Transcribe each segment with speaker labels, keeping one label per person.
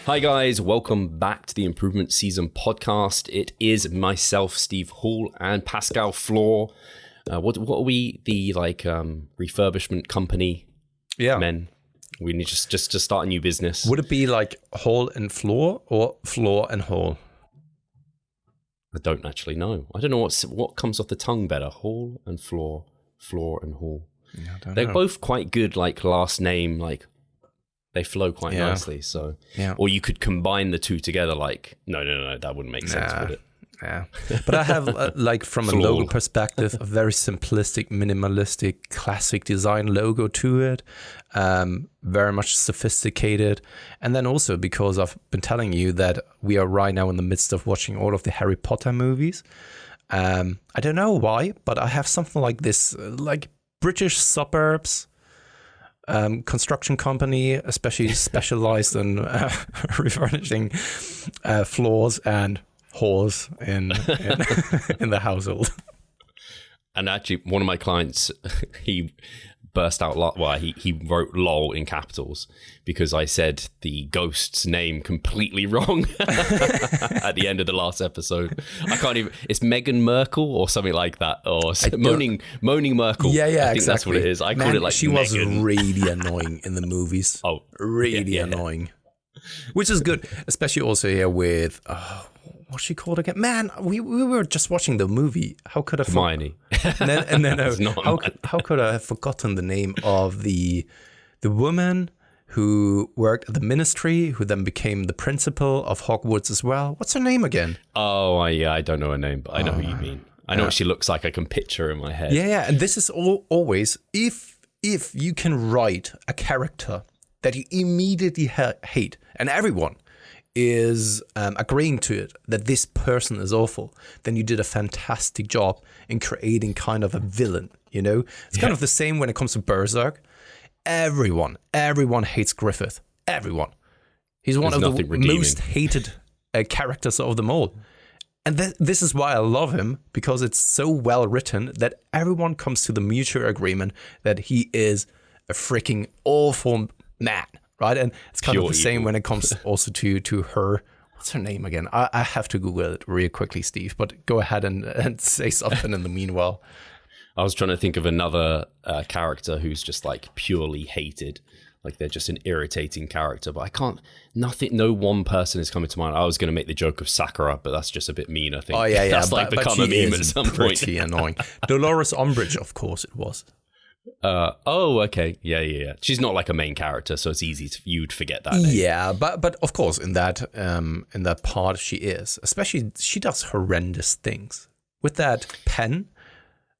Speaker 1: Hi guys, welcome back to the Improvement Season podcast. It is myself, Steve Hall, and Pascal Floor. What are we? The refurbishment company?
Speaker 2: Yeah.
Speaker 1: Men. We need just to start a new business.
Speaker 2: Would it be like Hall and Floor or Floor and Hall?
Speaker 1: I don't actually know. I don't know what comes off the tongue better. Hall and Floor, Floor and Hall.
Speaker 2: Yeah,
Speaker 1: They're both quite good, like last name, like they flow quite nicely. So, or you could combine the two together. Like, no, that wouldn't make sense, would it?
Speaker 2: Yeah, but I have from a logo perspective, a very simplistic, minimalistic, classic design logo to it. Very much sophisticated, and then also because I've been telling you that we are right now in the midst of watching all of the Harry Potter movies. I don't know why, but I have something like this, like British suburbs. Construction company, especially specialized in refurnishing floors and halls in the household.
Speaker 1: And actually, one of my clients, he burst out, he wrote LOL in capitals because I said the ghost's name completely wrong at the end of the last episode. I can't even, it's Meghan Merkel or something like that, or Moaning Merkel.
Speaker 2: Yeah,
Speaker 1: I think
Speaker 2: exactly.
Speaker 1: That's what it is. I called it like
Speaker 2: she
Speaker 1: Meghan.
Speaker 2: was really annoying in the movies. Really annoying. Which is good, especially also here with, what's she called again? Man, we were just watching the movie. How could I
Speaker 1: Hermione.
Speaker 2: How could I have forgotten the name of the woman who worked at the ministry, who then became the principal of Hogwarts as well? What's her name again?
Speaker 1: Oh, yeah, I don't know her name, but I know who you mean. I know what she looks like. I can picture her in my head.
Speaker 2: Yeah, and this is always, if you can write a character that you immediately hate, and everyone is agreeing to it, that this person is awful, then you did a fantastic job in creating kind of a villain, you know? It's kind of the same when it comes to Berserk. Everyone hates Griffith. Everyone. He's one of the most hated characters of them all. And this is why I love him, because it's so well written that everyone comes to the mutual agreement that he is a freaking awful man. Right, and it's kind of the same when it comes also to her. What's her name again? I have to Google it real quickly, Steve. But go ahead and say something in the meanwhile.
Speaker 1: I was trying to think of another character who's just like purely hated, like they're just an irritating character. But I can't. No one person is coming to mind. I was going to make the joke of Sakura, but that's just a bit mean. I think.
Speaker 2: Oh yeah,
Speaker 1: that's become a meme at some point.
Speaker 2: Pretty annoying. Dolores Umbridge, of course, it was.
Speaker 1: Okay. Yeah. She's not like a main character, so it's easy you'd forget that name.
Speaker 2: Yeah, but of course in that part she is. Especially she does horrendous things. With that pen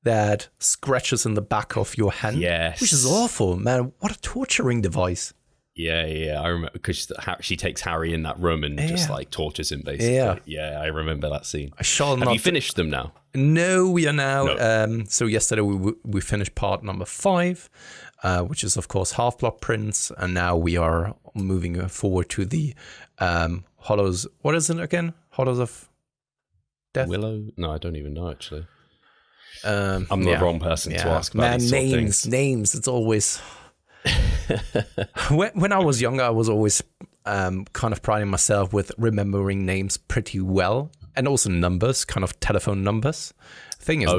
Speaker 2: that scratches in the back of your hand.
Speaker 1: Yes.
Speaker 2: Which is awful, man. What a torturing device.
Speaker 1: Yeah. I remember because she takes Harry in that room and just like tortures him basically. Yeah, I remember that scene. Have you finished them now?
Speaker 2: No, we are now. No. So yesterday we finished part number 5, which is of course Half Blood Prince, and now we are moving forward to the Hollows. What is it again? Hollows of Death.
Speaker 1: Willow? No, I don't even know actually. I'm the wrong person to ask about these sort of things.
Speaker 2: Names. It's always. When I was younger, I was always kind of priding myself with remembering names pretty well, and also numbers, kind of telephone numbers. Thing is,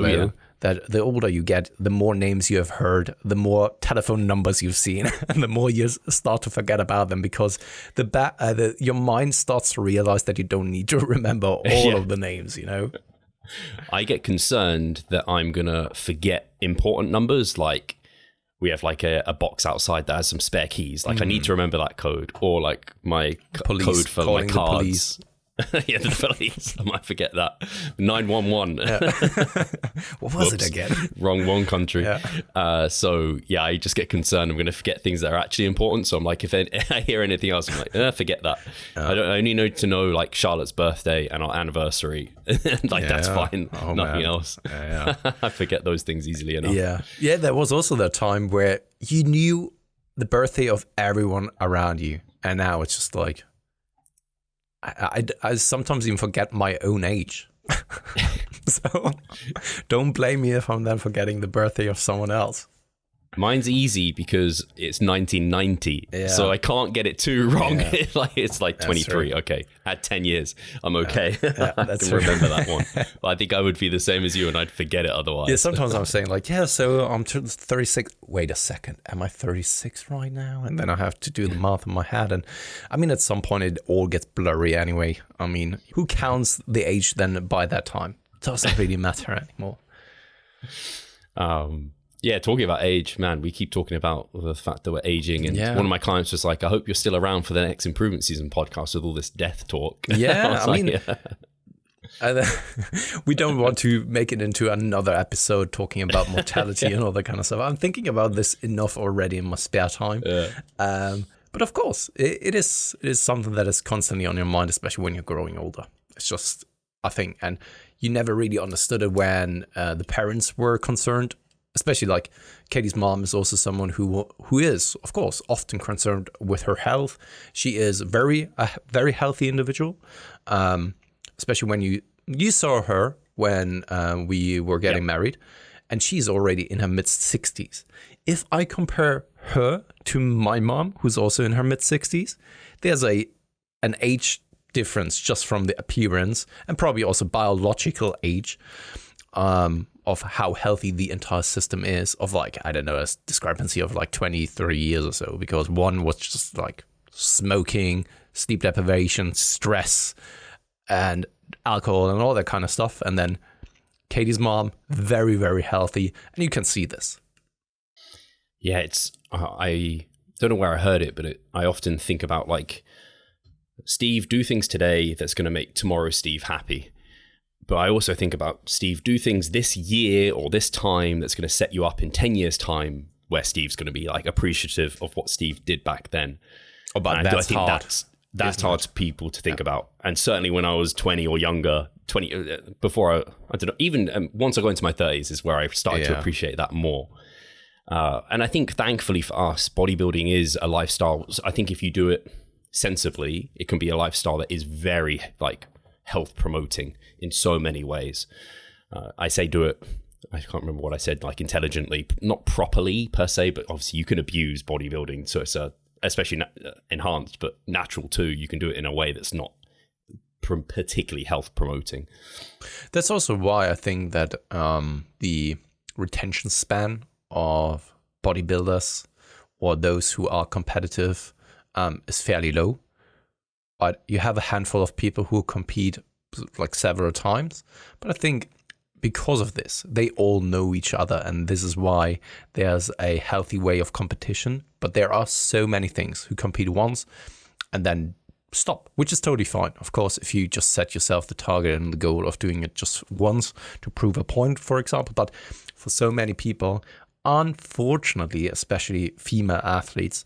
Speaker 2: that the older you get, the more names you have heard, the more telephone numbers you've seen, and the more you start to forget about them, because your mind starts to realize that you don't need to remember all of the names, you know?
Speaker 1: I get concerned that I'm going to forget important numbers, like we have like a box outside that has some spare keys. Like I need to remember that code, or like my code for my cards. Yeah, the police. I might forget that. 911.
Speaker 2: What was it again?
Speaker 1: Wrong country. Yeah. So yeah, I just get concerned I'm going to forget things that are actually important. So I'm like, if I hear anything else, I'm like, forget that. I only need to know like Charlotte's birthday and our anniversary. That's fine. Nothing else. I forget those things easily enough.
Speaker 2: Yeah. There was also that time where you knew the birthday of everyone around you, and now it's just like, I sometimes even forget my own age. So don't blame me if I'm then forgetting the birthday of someone else.
Speaker 1: Mine's easy because it's 1990, so I can't get it too wrong. It's like 23. Right. Okay, at 10 years, I'm okay. I can remember that one. But I think I would be the same as you, and I'd forget it otherwise.
Speaker 2: Yeah, sometimes I'm saying like, so I'm 36. Wait a second, am I 36 right now? And then I have to do the math in my head. And I mean, at some point, it all gets blurry anyway. I mean, who counts the age then by that time? It doesn't really matter anymore.
Speaker 1: Yeah, talking about age, man, we keep talking about the fact that we're aging. And one of my clients was like, I hope you're still around for the next Improvement Season podcast with all this death talk.
Speaker 2: Yeah, I mean, we don't want to make it into another episode talking about mortality and all that kind of stuff. I'm thinking about this enough already in my spare time. But of course, it is something that is constantly on your mind, especially when you're growing older. It's just a thing. And you never really understood it when the parents were concerned. Especially like Katie's mom is also someone who is, of course, often concerned with her health. She is a very healthy individual, especially when you saw her when we were getting married, and she's already in her mid-60s. If I compare her to my mom, who's also in her mid-60s, there's an age difference just from the appearance and probably also biological age. Of how healthy the entire system is, of like, I don't know, a discrepancy of like 23 years or so, because one was just like smoking, sleep deprivation, stress, and alcohol and all that kind of stuff. And then Katie's mom, very, very healthy. And you can see this.
Speaker 1: Yeah, I don't know where I heard it, but I often think about like, Steve, do things today that's going to make tomorrow Steve happy. But I also think about, Steve, do things this year or this time that's going to set you up in 10 years' time where Steve's going to be like appreciative of what Steve did back then.
Speaker 2: Oh, but that's hard.
Speaker 1: That's hard to people to think about. And certainly when I was 20 or younger, before I don't know, even once I got into my 30s is where I started to appreciate that more. And I think thankfully for us, bodybuilding is a lifestyle. I think if you do it sensibly, it can be a lifestyle that is very like health promoting in so many ways. I say do it, I can't remember what I said, like intelligently, not properly per se, but obviously you can abuse bodybuilding, so it's especially enhanced, but natural too. You can do it in a way that's not particularly health promoting.
Speaker 2: That's also why I think that the retention span of bodybuilders or those who are competitive is fairly low. You have a handful of people who compete like several times, but I think because of this, they all know each other, and this is why there's a healthy way of competition. But there are so many things who compete once and then stop, which is totally fine. Of course, if you just set yourself the target and the goal of doing it just once to prove a point, for example. But for so many people, unfortunately, especially female athletes,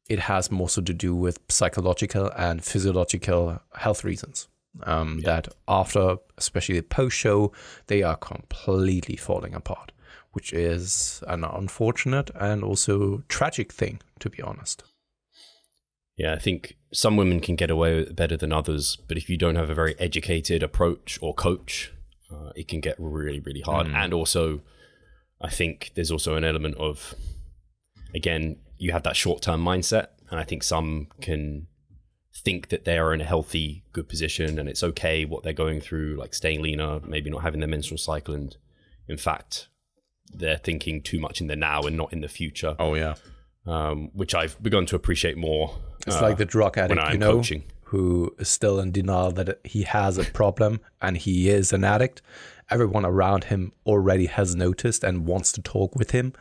Speaker 2: it has more so to do with psychological and physiological health reasons. That after, especially the post-show, they are completely falling apart, which is an unfortunate and also tragic thing, to be honest.
Speaker 1: Yeah, I think some women can get away with it better than others, but if you don't have a very educated approach or coach, it can get really, really hard. And also, I think there's also an element of, again, you have that short-term mindset, and I think some can think that they are in a healthy, good position and it's okay what they're going through, like staying leaner, maybe not having their menstrual cycle, and in fact, they're thinking too much in the now and not in the future.
Speaker 2: Oh, yeah.
Speaker 1: Which I've begun to appreciate more.
Speaker 2: It's like the drug addict, coaching, who is still in denial that he has a problem and he is an addict. Everyone around him already has noticed and wants to talk with him.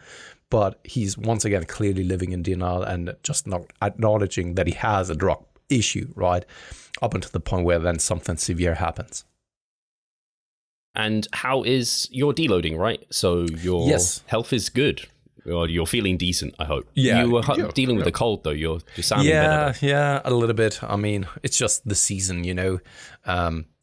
Speaker 2: But he's once again clearly living in denial and just not acknowledging that he has a drug issue, right? Up until the point where then something severe happens.
Speaker 1: And how is your deloading, right? So your health is good. Or you're feeling decent, I hope.
Speaker 2: Yeah.
Speaker 1: You were dealing with a cold, though. You're sounding better.
Speaker 2: Yeah, a little bit. I mean, it's just the season, you know.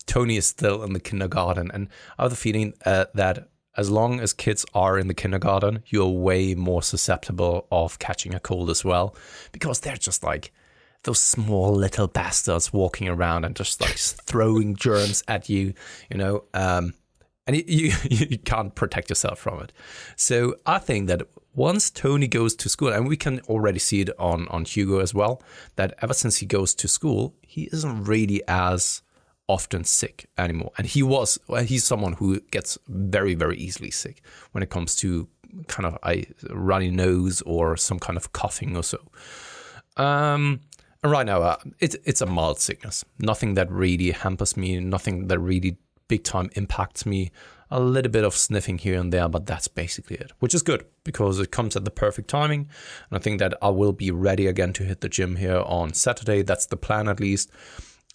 Speaker 2: Tony is still in the kindergarten, and I have the feeling that as long as kids are in the kindergarten, you're way more susceptible of catching a cold as well, because they're just like those small little bastards walking around and just like throwing germs at you, you know. And and you can't protect yourself from it. So I think that once Tony goes to school, and we can already see it on Hugo as well, that ever since he goes to school, he isn't really as often sick anymore. And he's someone who gets very, very easily sick when it comes to kind of a runny nose or some kind of coughing or so. And right now, it's a mild sickness. Nothing that really hampers me, nothing that really big time impacts me. A little bit of sniffing here and there, but that's basically it, which is good because it comes at the perfect timing. And I think that I will be ready again to hit the gym here on Saturday. That's the plan at least.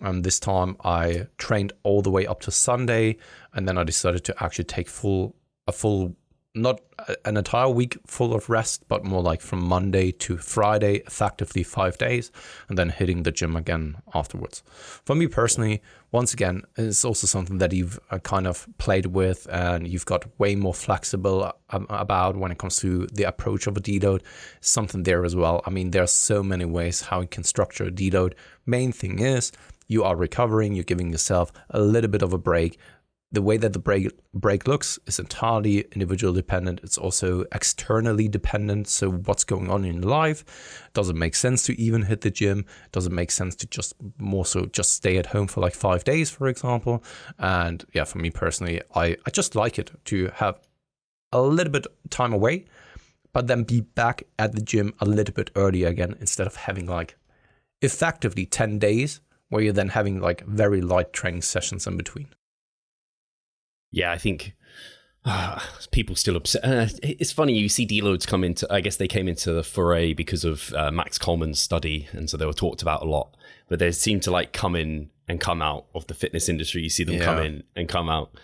Speaker 2: This time I trained all the way up to Sunday, and then I decided to actually take a full, not an entire week full of rest, but more like from Monday to Friday, effectively 5 days, and then hitting the gym again afterwards. For me personally, once again, it's also something that you've kind of played with and you've got way more flexible about when it comes to the approach of a deload. Something there as well. I mean, there are so many ways how you can structure a deload. Main thing is you are recovering, you're giving yourself a little bit of a break. The way that the break looks is entirely individual dependent. It's also externally dependent. So what's going on in your life? Does it make sense to even hit the gym? Does it make sense to just stay at home for like 5 days, for example? And yeah, for me personally, I just like it to have a little bit time away, but then be back at the gym a little bit earlier again, instead of having like effectively 10 days where you're then having like very light training sessions in between.
Speaker 1: Yeah, I think people still upset. It's funny, you see deloads come into, I guess they came into the foray because of Max Coleman's study, and so they were talked about a lot, but they seem to like come in and come out of the fitness industry. You see them come in and come out.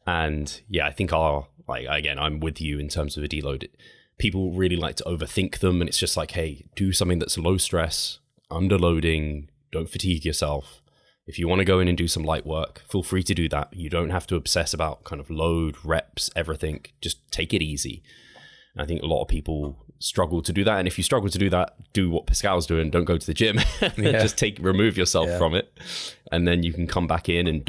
Speaker 1: And yeah, I think I'm with you in terms of a deload. People really like to overthink them, and it's just like, hey, do something that's low stress, underloading, don't fatigue yourself. If you want to go in and do some light work, feel free to do that. You don't have to obsess about kind of load, reps, everything. Just take it easy. And I think a lot of people struggle to do that. And if you struggle to do that, do what Pascal's doing. Don't go to the gym. Just remove yourself from it. And then you can come back in and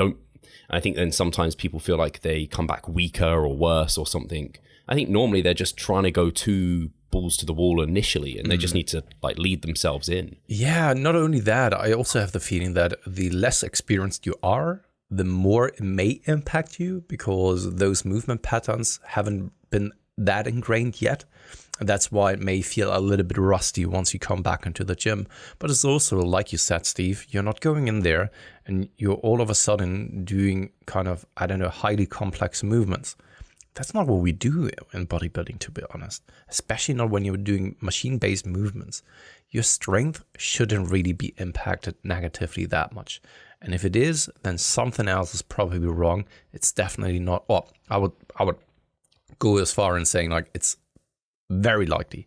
Speaker 1: I think then sometimes people feel like they come back weaker or worse or something. I think normally they're just trying to go too balls to the wall initially, and they just need to like lead themselves in. Yeah,
Speaker 2: not only that, I also have the feeling that the less experienced you are, the more it may impact you, because those movement patterns haven't been that ingrained yet. And that's why it may feel a little bit rusty once you come back into the gym. But it's also, like you said, Steve, you're not going in there and you're all of a sudden doing kind of, highly complex movements. That's not what we do in bodybuilding, to be honest, especially not when you're doing machine-based movements. Your strength shouldn't really be impacted negatively that much. And if it is, then something else is probably wrong. It's definitely not, I would go as far in saying like it's very likely,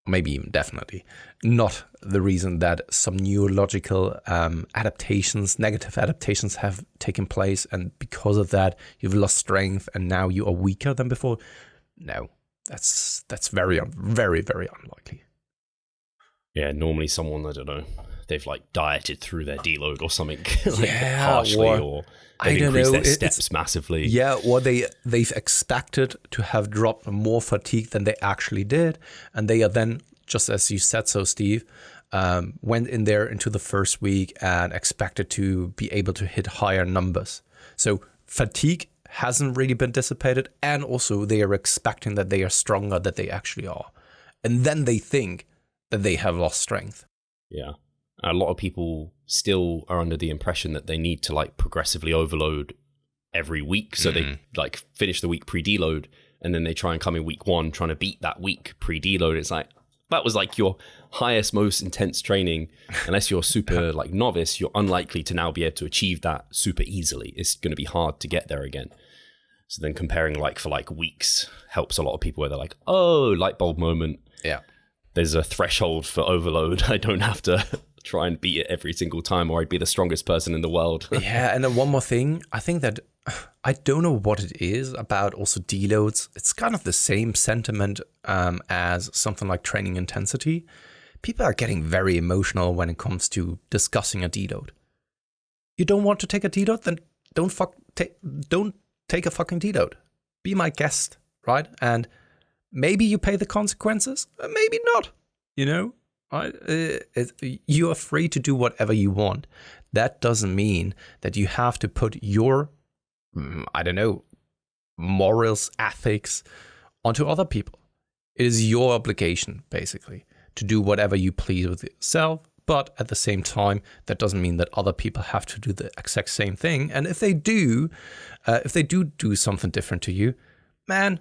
Speaker 2: maybe even definitely, not the reason that some neurological negative adaptations have taken place, and because of that you've lost strength and now you are weaker than before. No, that's very, very, very unlikely.
Speaker 1: Yeah, normally someone, I don't know, they've like dieted through their deload or something harshly, or they've increased their steps massively. Yeah, or they've expected to have dropped more fatigue than they actually did, and they are then, just as you said so, Steve, went in there into the first week and expected to be able to hit higher numbers. So fatigue hasn't really been dissipated, and also they are expecting that they are stronger than they actually are. And then they think that they have lost strength. Yeah. A lot of people still are under the impression that they need to like progressively overload every week. So they like finish the week pre-deload, and then they try and come in week one trying to beat that week pre-deload. It's like, that was like your highest, most intense training. Unless you're super like novice, you're unlikely to now be able to achieve that super easily. It's going to be hard to get there again. So then comparing like for like weeks helps a lot of people, where they're like, oh, light bulb moment.
Speaker 2: Yeah.
Speaker 1: There's a threshold for overload. I don't have to try and beat it every single time, or I'd be the strongest person in the world.
Speaker 2: Yeah, and then one more thing. I think that, I don't know what it is about also deloads. It's kind of the same sentiment as something like training intensity. People are getting very emotional when it comes to discussing a deload. You don't want to take a deload? Then don't take a fucking deload. Be my guest, right? And maybe you pay the consequences, maybe not. You know, you are free to do whatever you want. That doesn't mean that you have to put your, I don't know, morals, ethics onto other people. It is your obligation, basically, to do whatever you please with yourself. But at the same time, that doesn't mean that other people have to do the exact same thing. And if they do something different to you, man,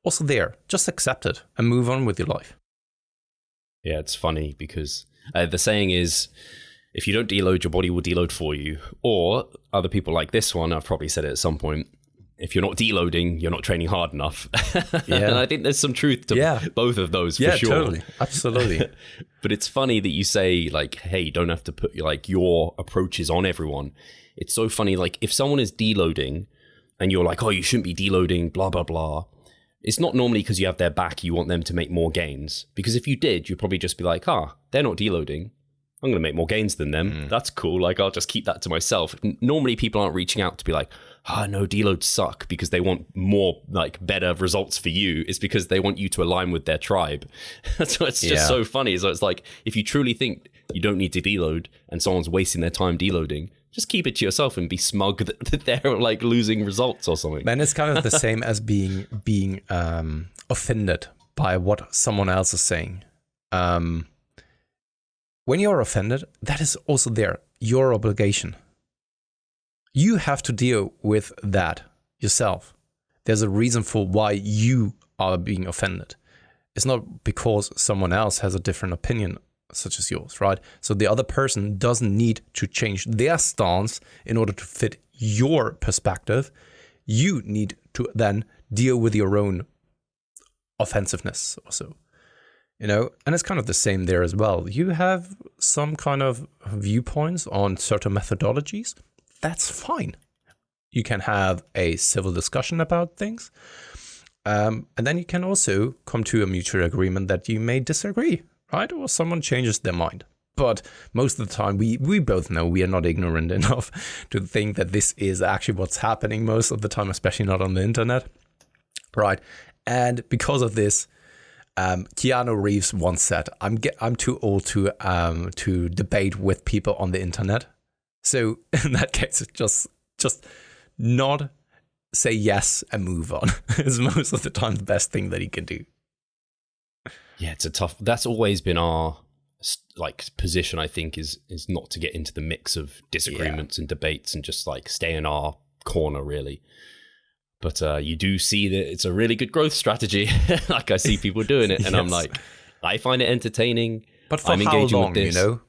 Speaker 2: also there, just accept it and move on with your life.
Speaker 1: Yeah, it's funny because the saying is, if you don't deload, your body will deload for you. Or other people like this one, I've probably said it at some point, if you're not deloading, you're not training hard enough. Yeah. And I think there's some truth to both of those for sure. Yeah,
Speaker 2: totally. Absolutely.
Speaker 1: But it's funny that you say like, hey, you don't have to put like your approaches on everyone. It's so funny. Like if someone is deloading and you're like, oh, you shouldn't be deloading, blah, blah, blah. It's not normally because you have their back, you want them to make more gains. Because if you did, you'd probably just be like, they're not deloading. I'm going to make more gains than them. That's cool. Like, I'll just keep that to myself. Normally, people aren't reaching out to be like, no, deloads suck because they want more, like, better results for you. It's because they want you to align with their tribe. So it's just so funny. So it's like, if you truly think you don't need to deload and someone's wasting their time deloading, just keep it to yourself and be smug that they're, like, losing results or something.
Speaker 2: Man, it's kind of the same as being offended by what someone else is saying. When you're offended, that is also your obligation. You have to deal with that yourself. There's a reason for why you are being offended. It's not because someone else has a different opinion such as yours, right? So the other person doesn't need to change their stance in order to fit your perspective. You need to then deal with your own offensiveness also. You know, and it's kind of the same there as well. You have some kind of viewpoints on certain methodologies. That's fine. You can have a civil discussion about things. And then you can also come to a mutual agreement that you may disagree, right? Or someone changes their mind. But most of the time, we both know we are not ignorant enough to think that this is actually what's happening most of the time, especially not on the internet, right? And because of this, Keanu Reeves once said, "I'm too old to debate with people on the internet." So in that case, just nod, say yes, and move on. Is most of the time the best thing that he can do.
Speaker 1: Yeah, it's a tough. That's always been our position. I think is not to get into the mix of disagreements and debates and just like stay in our corner really. But you do see that it's a really good growth strategy. Like I see people doing it, and yes. I'm like, I find it entertaining.
Speaker 2: But for how long, you know?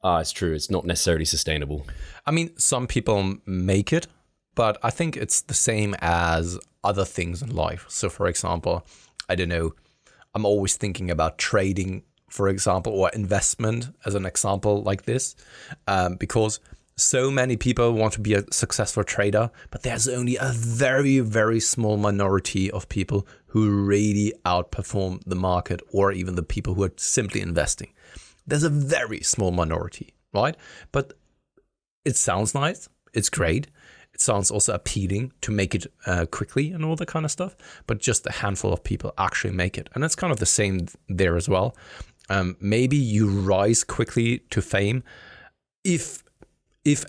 Speaker 1: It's true. It's not necessarily sustainable.
Speaker 2: I mean, some people make it, but I think it's the same as other things in life. So, for example, I don't know, I'm always thinking about trading, for example, or investment as an example like this, because so many people want to be a successful trader, but there's only a very, very small minority of people who really outperform the market or even the people who are simply investing. There's a very small minority, right? But it sounds nice. It's great. It sounds also appealing to make it quickly and all that kind of stuff. But just a handful of people actually make it. And it's kind of the same there as well. Maybe you rise quickly to fame if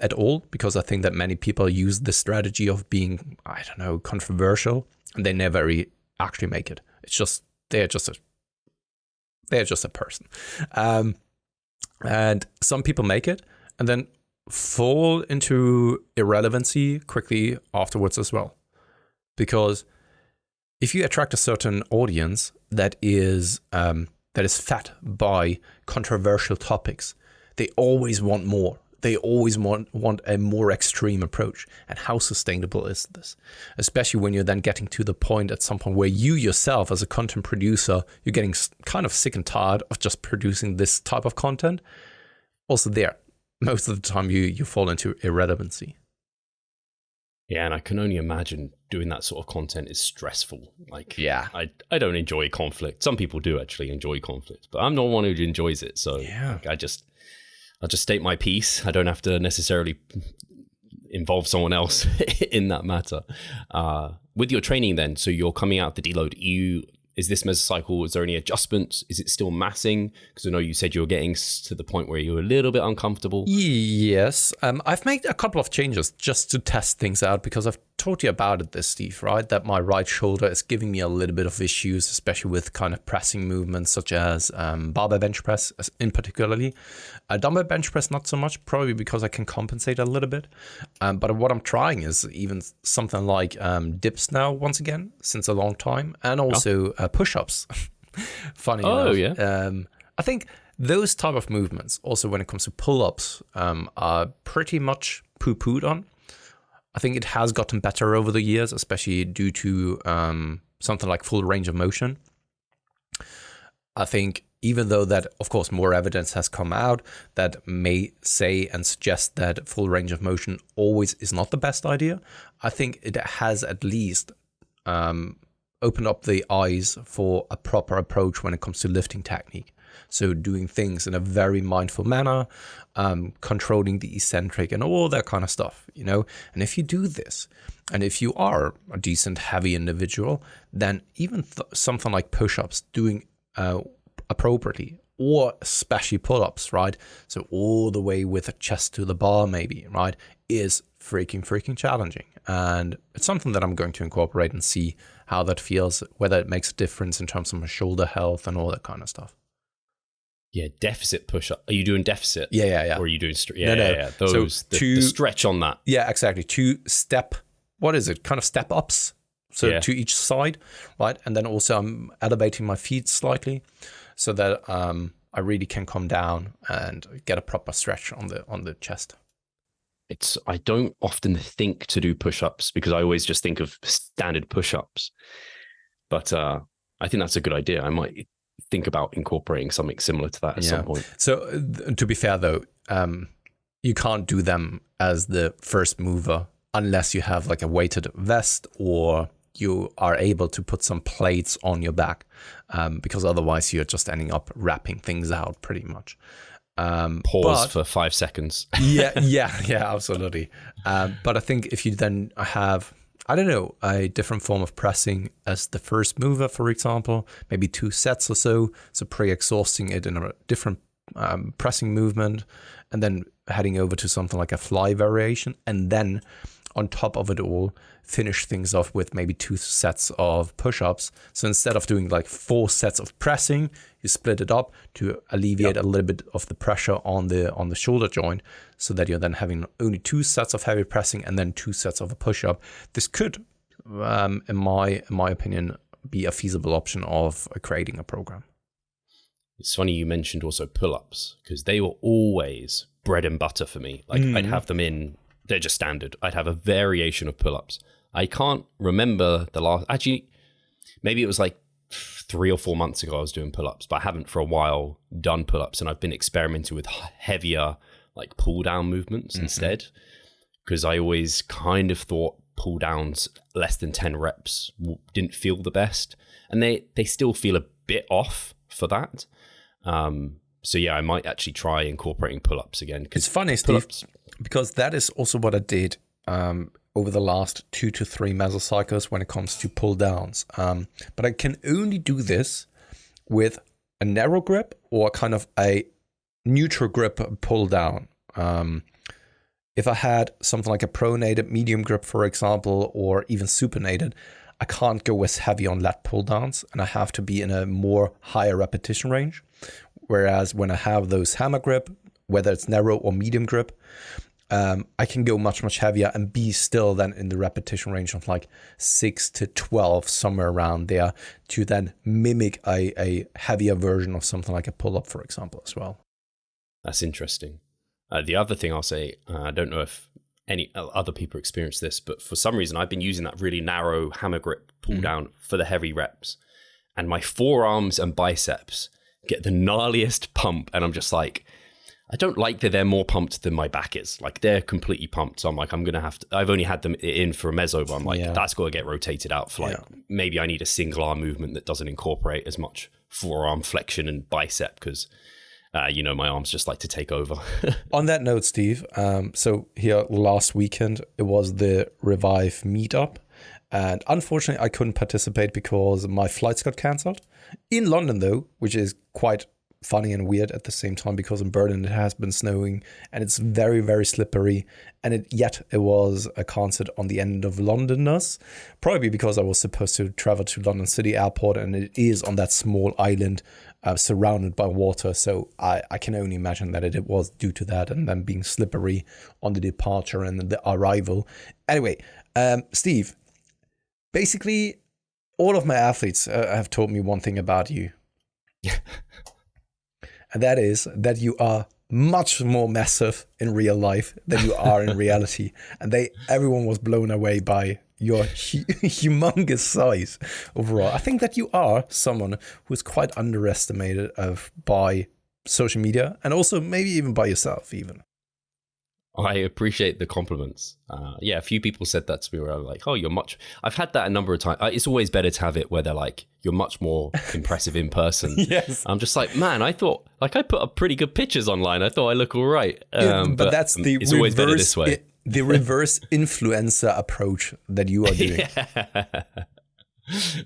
Speaker 2: at all, because I think that many people use the strategy of being, I don't know, controversial, and they never actually make it. It's just they're just a person, and some people make it and then fall into irrelevancy quickly afterwards as well, because if you attract a certain audience that is fed by controversial topics, they always want more. They always want a more extreme approach. And how sustainable is this? Especially when you're then getting to the point at some point where you yourself as a content producer, you're getting kind of sick and tired of just producing this type of content. Also there, most of the time you fall into irrelevancy.
Speaker 1: Yeah, and I can only imagine doing that sort of content is stressful. Like,
Speaker 2: yeah,
Speaker 1: I don't enjoy conflict. Some people do actually enjoy conflict, but I'm not one who enjoys it. So yeah. I'll just state my piece. I don't have to necessarily involve someone else in that matter. With your training then, so you're coming out the deload, is this mesocycle, is there any adjustments? Is it still massing? Because I know you said you were getting to the point where you were a little bit uncomfortable.
Speaker 2: Yes. I've made a couple of changes just to test things out, because I've told you about it, Steve, right? That my right shoulder is giving me a little bit of issues, especially with kind of pressing movements such as barbell bench press in particularly. Dumbbell bench press, not so much, probably because I can compensate a little bit. But what I'm trying is even something like dips now, once again, since a long time, and also push-ups. Funny enough.
Speaker 1: Yeah.
Speaker 2: I think those type of movements, also when it comes to pull-ups, are pretty much poo-pooed on. I think it has gotten better over the years, especially due to something like full range of motion. I think even though that, of course, more evidence has come out that may say and suggest that full range of motion always is not the best idea, I think it has at least opened up the eyes for a proper approach when it comes to lifting technique. So doing things in a very mindful manner, controlling the eccentric and all that kind of stuff, you know. And if you do this, and if you are a decent heavy individual, then even something like push-ups, doing appropriately, or especially pull-ups, right? So all the way with a chest to the bar maybe, right, is freaking challenging. And it's something that I'm going to incorporate and see how that feels, whether it makes a difference in terms of my shoulder health and all that kind of stuff.
Speaker 1: Yeah, deficit push-up. Are you doing deficit?
Speaker 2: Yeah.
Speaker 1: Or are you doing...
Speaker 2: No.
Speaker 1: Those,
Speaker 2: so
Speaker 1: the stretch on that.
Speaker 2: Yeah, exactly. 2 step, what is it? Kind of step ups. So to each side, right? And then also I'm elevating my feet slightly so that I really can come down and get a proper stretch on the chest.
Speaker 1: I don't often think to do push-ups because I always just think of standard push-ups. But I think that's a good idea. I might think about incorporating something similar to that at some point.
Speaker 2: So to be fair though, you can't do them as the first mover unless you have like a weighted vest or you are able to put some plates on your back, because otherwise you're just ending up wrapping things out pretty much.
Speaker 1: Pause for 5 seconds.
Speaker 2: yeah, absolutely. But I think if you then have, I don't know, a different form of pressing as the first mover, for example, maybe 2 sets or so pre-exhausting it in a different pressing movement, and then heading over to something like a fly variation, and then on top of it all, finish things off with maybe 2 sets of push-ups. So instead of doing like 4 sets of pressing, you split it up to alleviate a little bit of the pressure on the shoulder joint, so that you're then having only 2 sets of heavy pressing and then 2 sets of a push-up. This could, in my opinion, be a feasible option of creating a program.
Speaker 1: It's funny you mentioned also pull-ups, because they were always bread and butter for me. Like I'd have them in, they're just standard. I'd have a variation of pull-ups. I can't remember the last, actually, maybe it was like 3 or 4 months ago I was doing pull-ups, but I haven't for a while done pull-ups, and I've been experimenting with heavier like pull-down movements instead, because I always kind of thought pull-downs less than 10 reps didn't feel the best, and they still feel a bit off for that. So yeah, I might actually try incorporating pull-ups again.
Speaker 2: It's funny, Steve, because that is also what I did over the last 2 to 3 mesocycles when it comes to pull downs. But I can only do this with a narrow grip or kind of a neutral grip pull down. If I had something like a pronated medium grip, for example, or even supinated, I can't go as heavy on lat pull downs, and I have to be in a more higher repetition range. Whereas when I have those hammer grip, whether it's narrow or medium grip, I can go much heavier and be still then in the repetition range of like 6 to 12, somewhere around there, to then mimic a heavier version of something like a pull-up, for example, as well.
Speaker 1: That's interesting. The other thing I'll say, I don't know if any other people experience this, but for some reason I've been using that really narrow hammer grip pull down for the heavy reps, and my forearms and biceps get the gnarliest pump, and I'm just like, I don't like that they're more pumped than my back is. Like they're completely pumped. So I'm like, I'm going to have to, I've only had them in for a meso, but I'm like, that's got to get rotated out for like, maybe I need a single arm movement that doesn't incorporate as much forearm flexion and bicep, because my arms just like to take over.
Speaker 2: On that note, Steve, so here last weekend, it was the Revive meetup. And unfortunately, I couldn't participate because my flights got cancelled. In London, though, which is quite funny and weird at the same time, because in Berlin it has been snowing and it's very, very slippery. And yet it was a concert on the end of Londoners, probably because I was supposed to travel to London City Airport, and it is on that small island surrounded by water. So I can only imagine that it was due to that, and then being slippery on the departure and the arrival. Anyway, Steve, basically, all of my athletes have told me one thing about you. And that is that you are much more massive in real life than you are in reality. And everyone was blown away by your humongous size overall. I think that you are someone who's quite underestimated by social media, and also maybe even by yourself even.
Speaker 1: I appreciate the compliments. A few people said that to me, where I'm like, oh, you're much... I've had that a number of times. It's always better to have it where they're like, you're much more impressive in person.
Speaker 2: Yes.
Speaker 1: I'm just like, man, I thought, like, I put up pretty good pictures online. I thought I look all right.
Speaker 2: But that's the
Speaker 1: it's always better this way.
Speaker 2: The reverse influencer approach that you are doing.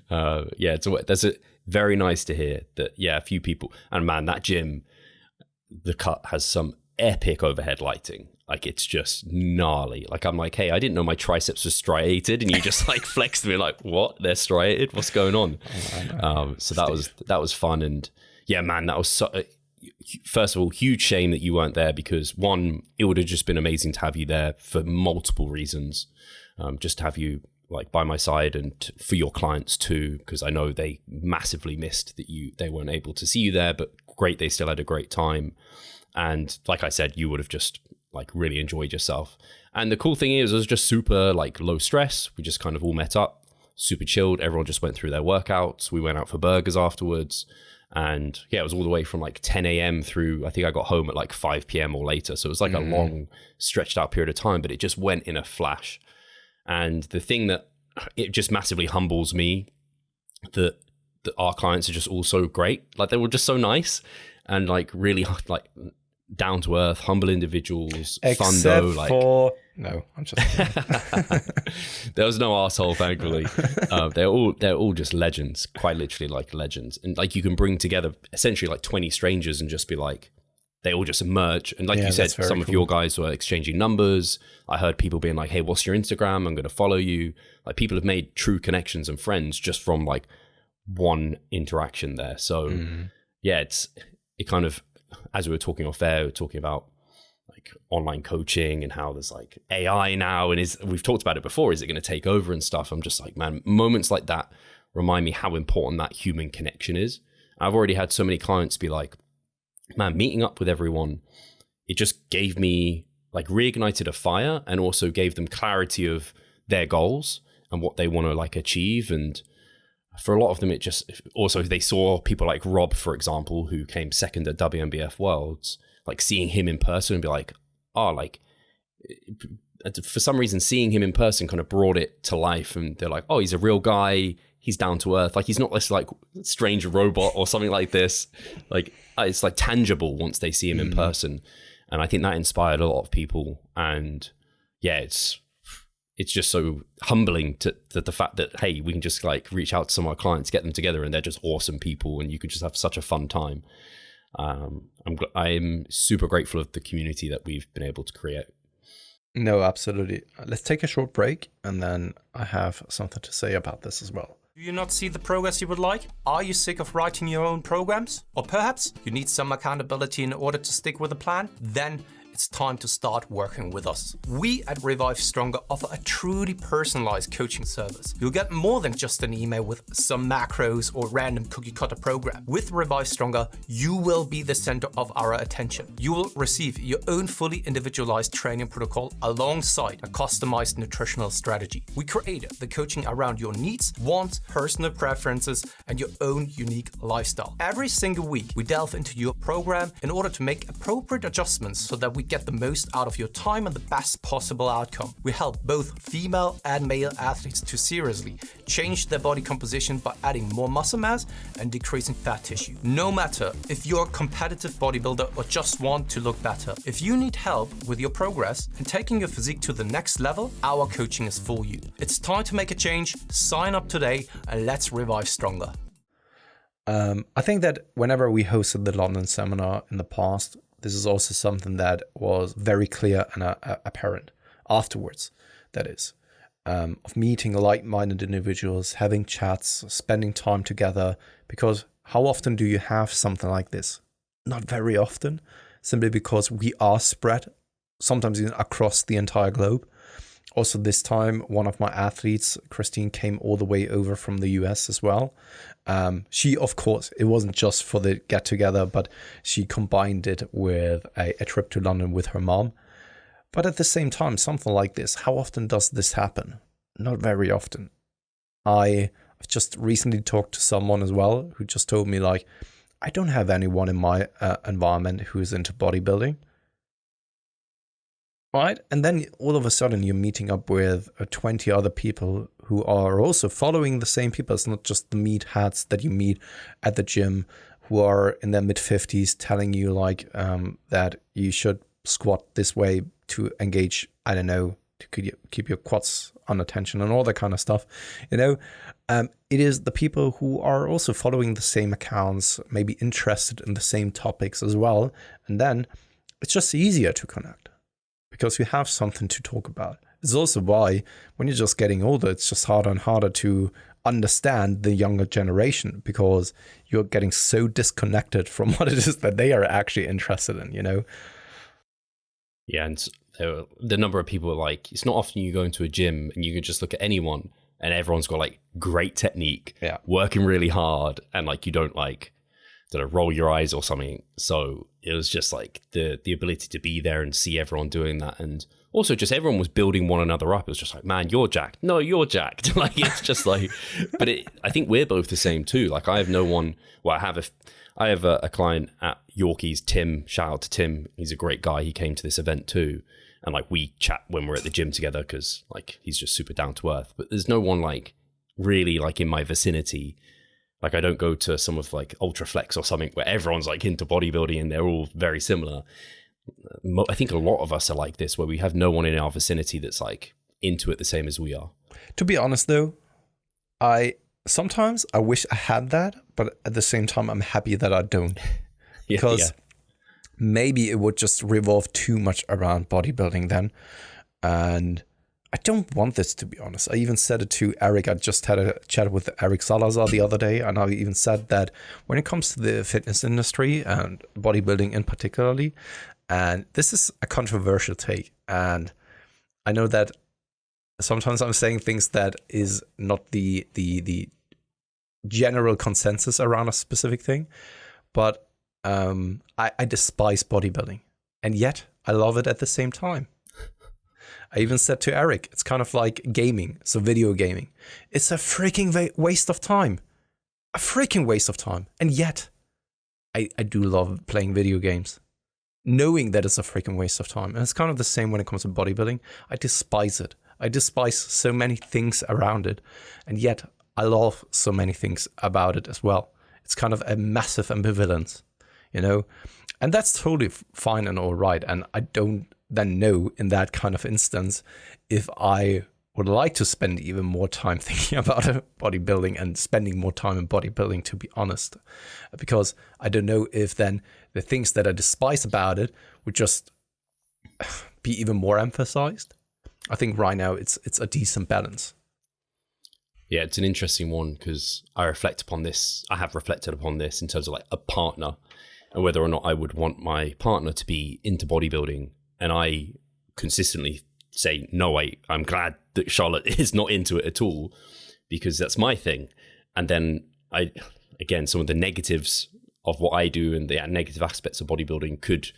Speaker 1: That's very nice to hear that, a few people... And man, that gym, the cut has some epic overhead lighting. Like, it's just gnarly. Like, I'm like, hey, I didn't know my triceps were striated, and you just like flexed me like, what? They're striated? What's going on? So that was fun. And yeah, man, that was first of all, huge shame that you weren't there, because one, it would have just been amazing to have you there for multiple reasons. Just to have you like by my side, and for your clients too, because I know they massively missed that they weren't able to see you there, but great, they still had a great time. And like I said, you would have just like really enjoyed yourself. And the cool thing is, it was just super like low stress. We just kind of all met up, super chilled. Everyone just went through their workouts. We went out for burgers afterwards. And yeah, it was all the way from like 10 a.m. through, I think I got home at like 5 p.m. or later. So it was like a long stretched out period of time, but it just went in a flash. And the thing that it just massively humbles me, that our clients are just all so great. Like, they were just so nice and like really like down to earth, humble individuals. Fun though. Like,
Speaker 2: no, I'm just
Speaker 1: there was no asshole, thankfully. They're all just legends, quite literally like legends. And like, you can bring together essentially like 20 strangers and just be like, they all just emerge. And like you said, some of your guys were exchanging numbers. I heard people being like, hey, what's your Instagram? I'm going to follow you. Like, people have made true connections and friends just from like one interaction there. So yeah, it kind of, as we were talking off air, we were talking about like online coaching and how there's like AI now, and we've talked about it before, is it going to take over and stuff? I'm just like, man, moments like that remind me how important that human connection is. I've already had so many clients be like, man, meeting up with everyone, it just gave me like reignited a fire, and also gave them clarity of their goals and what they want to like achieve. And for a lot of them, it just also, they saw people like Rob, for example, who came second at WNBF Worlds, like seeing him in person and be like, oh, like for some reason, seeing him in person kind of brought it to life. And they're like, oh, he's a real guy. He's down to earth. Like, he's not this like strange robot or something like this. Like, it's like tangible once they see him in person. And I think that inspired a lot of people. And yeah, it's just so humbling to the fact that, hey, we can just like reach out to some of our clients, get them together, and they're just awesome people, and you can just have such a fun time. I'm super grateful of the community that we've been able to create.
Speaker 2: No, absolutely. Let's take a short break, and then I have something to say about this as well.
Speaker 3: Do you not see the progress you would like? Are you sick of writing your own programs? Or perhaps you need some accountability in order to stick with a plan? Then it's time to start working with us. We at Revive Stronger offer a truly personalized coaching service. You'll get more than just an email with some macros or random cookie cutter program. With Revive Stronger, you will be the center of our attention. You will receive your own fully individualized training protocol alongside a customized nutritional strategy. We created the coaching around your needs, wants, personal preferences, and your own unique lifestyle. Every single week, we delve into your program in order to make appropriate adjustments so that we we get the most out of your time and the best possible outcome. We help both female and male athletes to seriously change their body composition by adding more muscle mass and decreasing fat tissue. No matter if you're a competitive bodybuilder or just want to look better, if you need help with your progress and taking your physique to the next level, our coaching is for you. It's time to make a change. Sign up today and let's revive stronger.
Speaker 2: I think that whenever we hosted the London seminar in the past, this is also something that was very clear and apparent afterwards, that is, of meeting like-minded individuals, having chats, spending time together, because how often do you have something like this? Not very often, simply because we are spread, sometimes even across the entire globe. Also this time, one of my athletes, Christine, came all the way over from the US as well. She, of course, it wasn't just for the get-together, but she combined it with a trip to London with her mom. But at the same time, something like this, how often does this happen? Not very often. I've just recently talked to someone as well who just told me, like, I don't have anyone in my environment who is into bodybuilding. Right? And then all of a sudden you're meeting up with 20 other people who are also following the same people. It's not just the meatheads that you meet at the gym who are in their mid-50s telling you like that you should squat this way to engage, I don't know, to keep your quads under tension and all that kind of stuff. You know, it is the people who are also following the same accounts, maybe interested in the same topics as well. And then it's just easier to connect, because you have something to talk about. It's also why when you're just getting older, it's just harder and harder to understand the younger generation, because you're getting so disconnected from what it is that they are actually interested in, you know?
Speaker 1: Yeah, and the number of people, like, it's not often you go into a gym and you can just look at anyone and everyone's got like great technique, working really hard, and like you don't like roll your eyes or something. So it was just like the ability to be there and see everyone doing that, and also just everyone was building one another up. It was just like, man, you're jacked. No, you're jacked. Like, it's just like, but I think we're both the same too. Like, I have no one. Well, I have a client at Yorkie's, Tim. Shout out to Tim. He's a great guy. He came to this event too, and like we chat when we're at the gym together because like he's just super down to earth. But there's no one like really like in my vicinity. Like, I don't go to some of like Ultraflex or something where everyone's like into bodybuilding and they're all very similar. I think a lot of us are like this, where we have no one in our vicinity that's like into it the same as we are.
Speaker 2: To be honest though, sometimes I wish I had that, but at the same time, I'm happy that I don't. Because maybe it would just revolve too much around bodybuilding then. And I don't want this, to be honest. I even said it to Eric. I just had a chat with Eric Salazar the other day, and I even said that when it comes to the fitness industry and bodybuilding in particularly, and this is a controversial take, and I know that sometimes I'm saying things that is not the general consensus around a specific thing, but I despise bodybuilding, and yet I love it at the same time. I even said to Eric, it's kind of like gaming, so video gaming. It's a freaking waste of time. A freaking waste of time. And yet, I do love playing video games, knowing that it's a freaking waste of time. And it's kind of the same when it comes to bodybuilding. I despise it. I despise so many things around it. And yet, I love so many things about it as well. It's kind of a massive ambivalence, you know? And that's totally fine and all right. And I don't then know in that kind of instance if I would like to spend even more time thinking about bodybuilding and spending more time in bodybuilding, to be honest, because I don't know if then the things that I despise about it would just be even more emphasized. I think right now it's a decent balance.
Speaker 1: Yeah, it's an interesting one because I have reflected upon this in terms of like a partner and whether or not I would want my partner to be into bodybuilding. And I consistently say, no, I'm glad that Charlotte is not into it at all, because that's my thing. And then some of the negatives of what I do and the negative aspects of bodybuilding could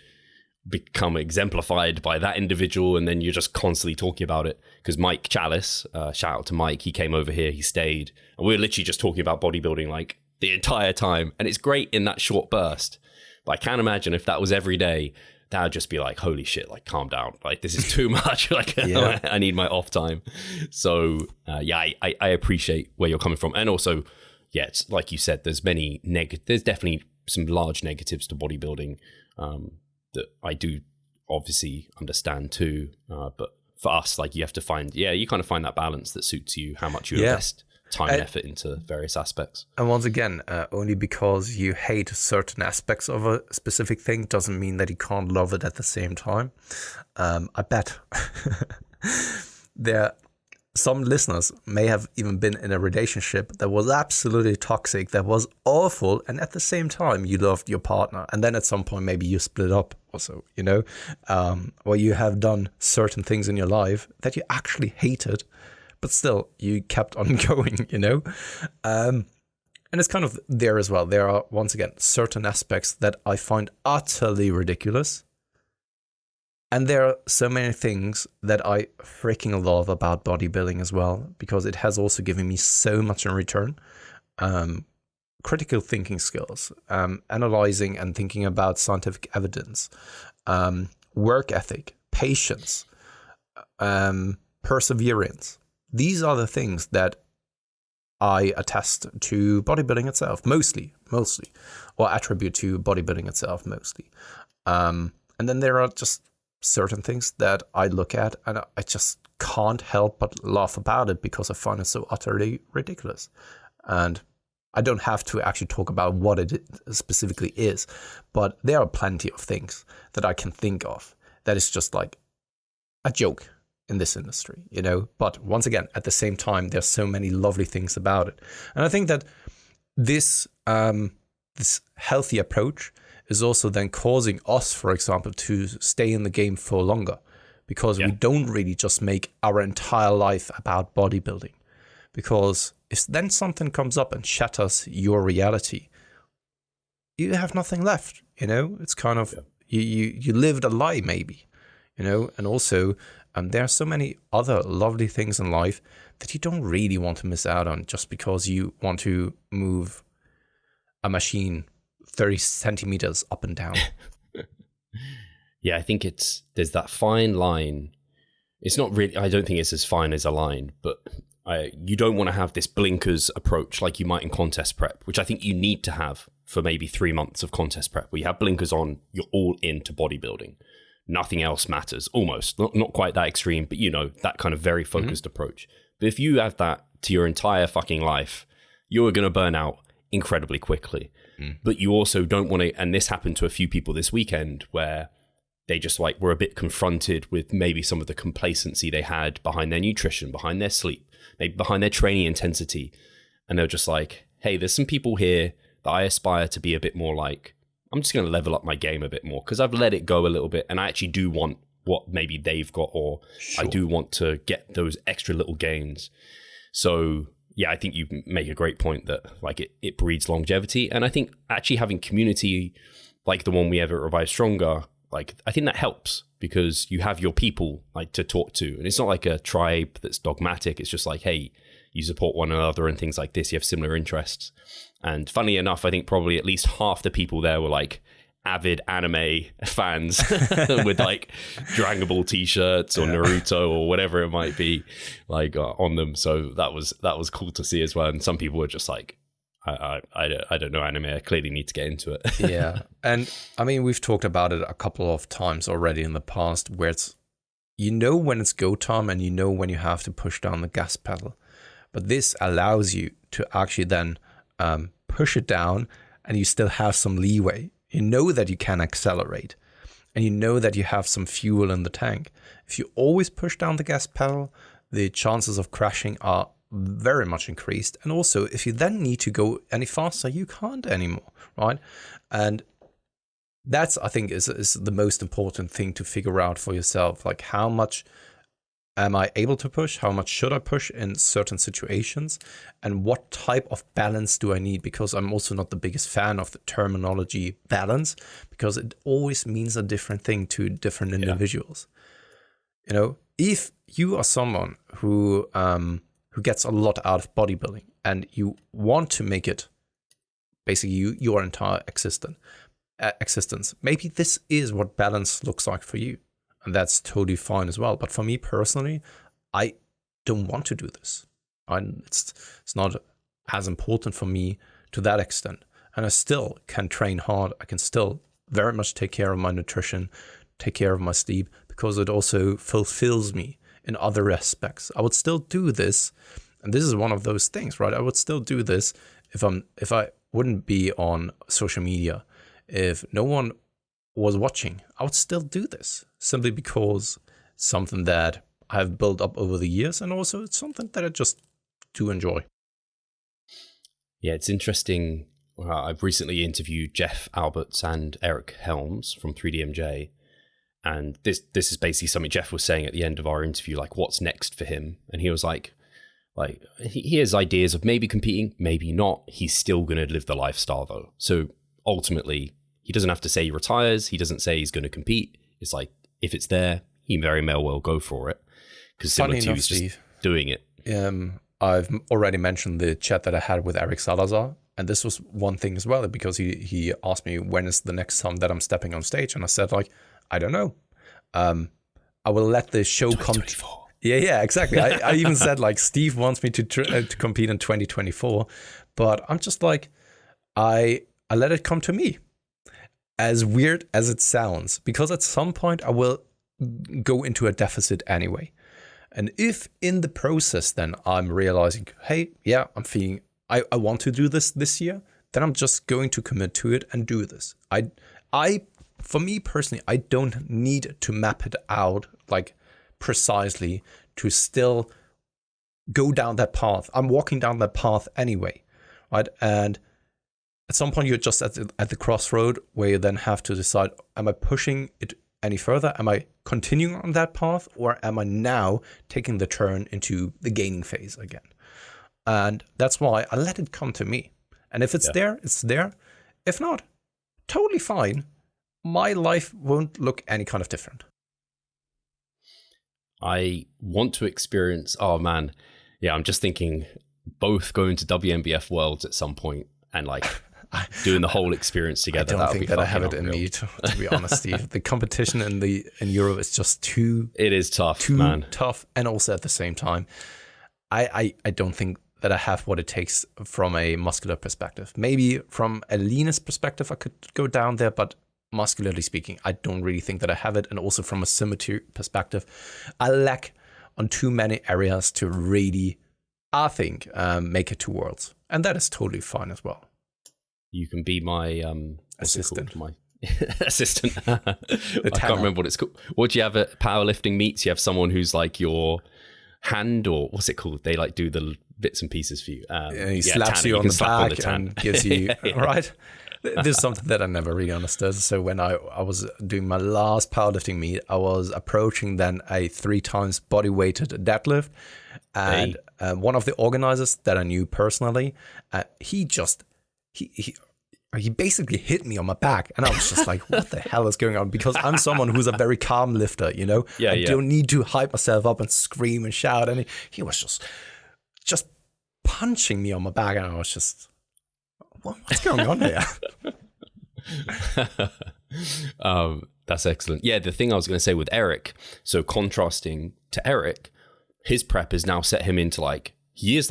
Speaker 1: become exemplified by that individual. And then you're just constantly talking about it. Because Mike Chalice, shout out to Mike, he came over here, he stayed. And we were literally just talking about bodybuilding like the entire time. And it's great in that short burst. But I can't imagine if that was every day, that'd just be like, holy shit, like calm down, like this is too much. Like I need my off time. So I appreciate where you're coming from. And also, yeah, it's like you said, there's definitely some large negatives to bodybuilding that I do obviously understand too. But for us, like you have to you kind of find that balance that suits you, how much you invest time and effort into various aspects.
Speaker 2: And once again, only because you hate certain aspects of a specific thing doesn't mean that you can't love it at the same time. I bet some listeners may have even been in a relationship that was absolutely toxic, that was awful, and at the same time you loved your partner, and then at some point maybe you split up also, or you have done certain things in your life that you actually hated, but still you kept on going, and it's kind of there as well. There are, once again, certain aspects that I find utterly ridiculous. And there are so many things that I freaking love about bodybuilding as well, because it has also given me so much in return. Critical thinking skills, analyzing and thinking about scientific evidence, work ethic, patience, perseverance. These are the things that I attest to bodybuilding itself, mostly, or attribute to bodybuilding itself, mostly. And then there are just certain things that I look at and I just can't help but laugh about it because I find it so utterly ridiculous. And I don't have to actually talk about what it specifically is, but there are plenty of things that I can think of that is just like a joke in this industry, But once again, at the same time, there's so many lovely things about it. And I think that this healthy approach is also then causing us, for example, to stay in the game for longer, because we don't really just make our entire life about bodybuilding. Because if then something comes up and shatters your reality, you have nothing left, It's kind of, you lived a lie maybe, and also there are so many other lovely things in life that you don't really want to miss out on just because you want to move a machine 30 centimeters up and down.
Speaker 1: Yeah, I think there's that fine line. It's not really, I don't think it's as fine as a line, but you don't want to have this blinkers approach like you might in contest prep, which I think you need to have for maybe 3 months of contest prep, where you have blinkers on, you're all into bodybuilding. Nothing else matters, almost. Not quite that extreme, but that kind of very focused approach. But if you have that to your entire fucking life, you're going to burn out incredibly quickly. But you also don't want to, and this happened to a few people this weekend, where they just were a bit confronted with maybe some of the complacency they had behind their nutrition, behind their sleep, maybe behind their training intensity. And they're just like, hey, there's some people here that I aspire to be a bit more like. I'm just going to level up my game a bit more because I've let it go a little bit, and I actually do want what maybe they've got, or I do want to get those extra little gains. So yeah, I think you make a great point that it breeds longevity. And I think actually having community like the one we have at Revive Stronger, I think that helps because you have your people to talk to. And it's not like a tribe that's dogmatic. It's just like, hey, you support one another and things like this. You have similar interests. And funnily enough, I think probably at least half the people there were avid anime fans with Dragon Ball t-shirts or Naruto or whatever it might be on them. So that was cool to see as well. And some people were just like, I don't know anime. I clearly need to get into it.
Speaker 2: Yeah. And I mean, we've talked about it a couple of times already in the past, where it's, when it's go time and when you have to push down the gas pedal. But this allows you to actually then push it down, and you still have some leeway. You know that you can accelerate, and you know that you have some fuel in the tank. If you always push down the gas pedal, the chances of crashing are very much increased. And also, if you then need to go any faster, you can't anymore, right? And that's, I think, is the most important thing to figure out for yourself. How much am I able to push? How much should I push in certain situations? And what type of balance do I need? Because I'm also not the biggest fan of the terminology balance, because it always means a different thing to different individuals. If you are someone who gets a lot out of bodybuilding and you want to make it basically your entire existence, existence. Maybe this is what balance looks like for you, and that's totally fine as well. But for me personally, I don't want to do this. It's not as important for me to that extent. And I still can train hard. I can still very much take care of my nutrition, take care of my sleep, because it also fulfills me in other aspects. I would still do this, and this is one of those things, right? I would still do this if I wouldn't be on social media, if no one was watching. I would still do this simply because it's something that I've built up over the years, and also it's something that I just do enjoy.
Speaker 1: Yeah, it's interesting. I've recently interviewed Jeff Alberts and Eric Helms from 3DMJ, and this is basically something Jeff was saying at the end of our interview, like what's next for him, and he was like he has ideas of maybe competing, maybe not. He's still going to live the lifestyle though. So ultimately, he doesn't have to say he retires. He doesn't say he's going to compete. It's like if it's there, he very well go for it, because similar to he's just doing it.
Speaker 2: I've already mentioned the chat that I had with Eric Salazar. And this was one thing as well, because he asked me when is the next time that I'm stepping on stage, and I said I don't know. I will let the show come. Yeah, exactly. I even said Steve wants me to compete in 2024, but I'm just I let it come to me. As weird as it sounds, because at some point I will go into a deficit anyway, and if in the process then I'm realizing, hey, yeah, I'm feeling. I want to do this year, then I'm just going to commit to it and do this. For me personally, I don't need to map it out precisely to still go down that path. I'm walking down that path anyway, right? And at some point you're just at the crossroad where you then have to decide, am I pushing it any further? Am I continuing on that path, or am I now taking the turn into the gaining phase again? And that's why I let it come to me. And if it's there, it's there. If not, totally fine. My life won't look any kind of different.
Speaker 1: I want to experience, I'm just thinking both going to WNBF Worlds at some point and doing the whole experience together.
Speaker 2: I don't think that I have it in me, to be honest, Steve. The competition in Europe is just too...
Speaker 1: It is tough,
Speaker 2: tough. And also at the same time, I don't think that I have what it takes from a muscular perspective. Maybe from a leanness perspective, I could go down there, but muscularly speaking, I don't really think that I have it. And also from a symmetry perspective, I lack on too many areas to really, I think, make it to Worlds. And that is totally fine as well.
Speaker 1: You can be my
Speaker 2: assistant.
Speaker 1: My assistant. I can't remember what it's called. What do you have at powerlifting meets? You have someone who's your hand, or what's it called? They do the bits and pieces for you.
Speaker 2: He slaps you on the back and gives you, right? This is something that I never really understood. So when I was doing my last powerlifting meet, I was approaching then a 3 times body weighted deadlift. And one of the organizers that I knew personally, he basically hit me on my back. And I was just like, what the hell is going on? Because I'm someone who's a very calm lifter, I don't need to hype myself up and scream and shout. And he was just punching me on my back. And I was just, what's going on here?
Speaker 1: That's excellent. Yeah, the thing I was going to say with Eric, so contrasting to Eric, his prep has now set him into he is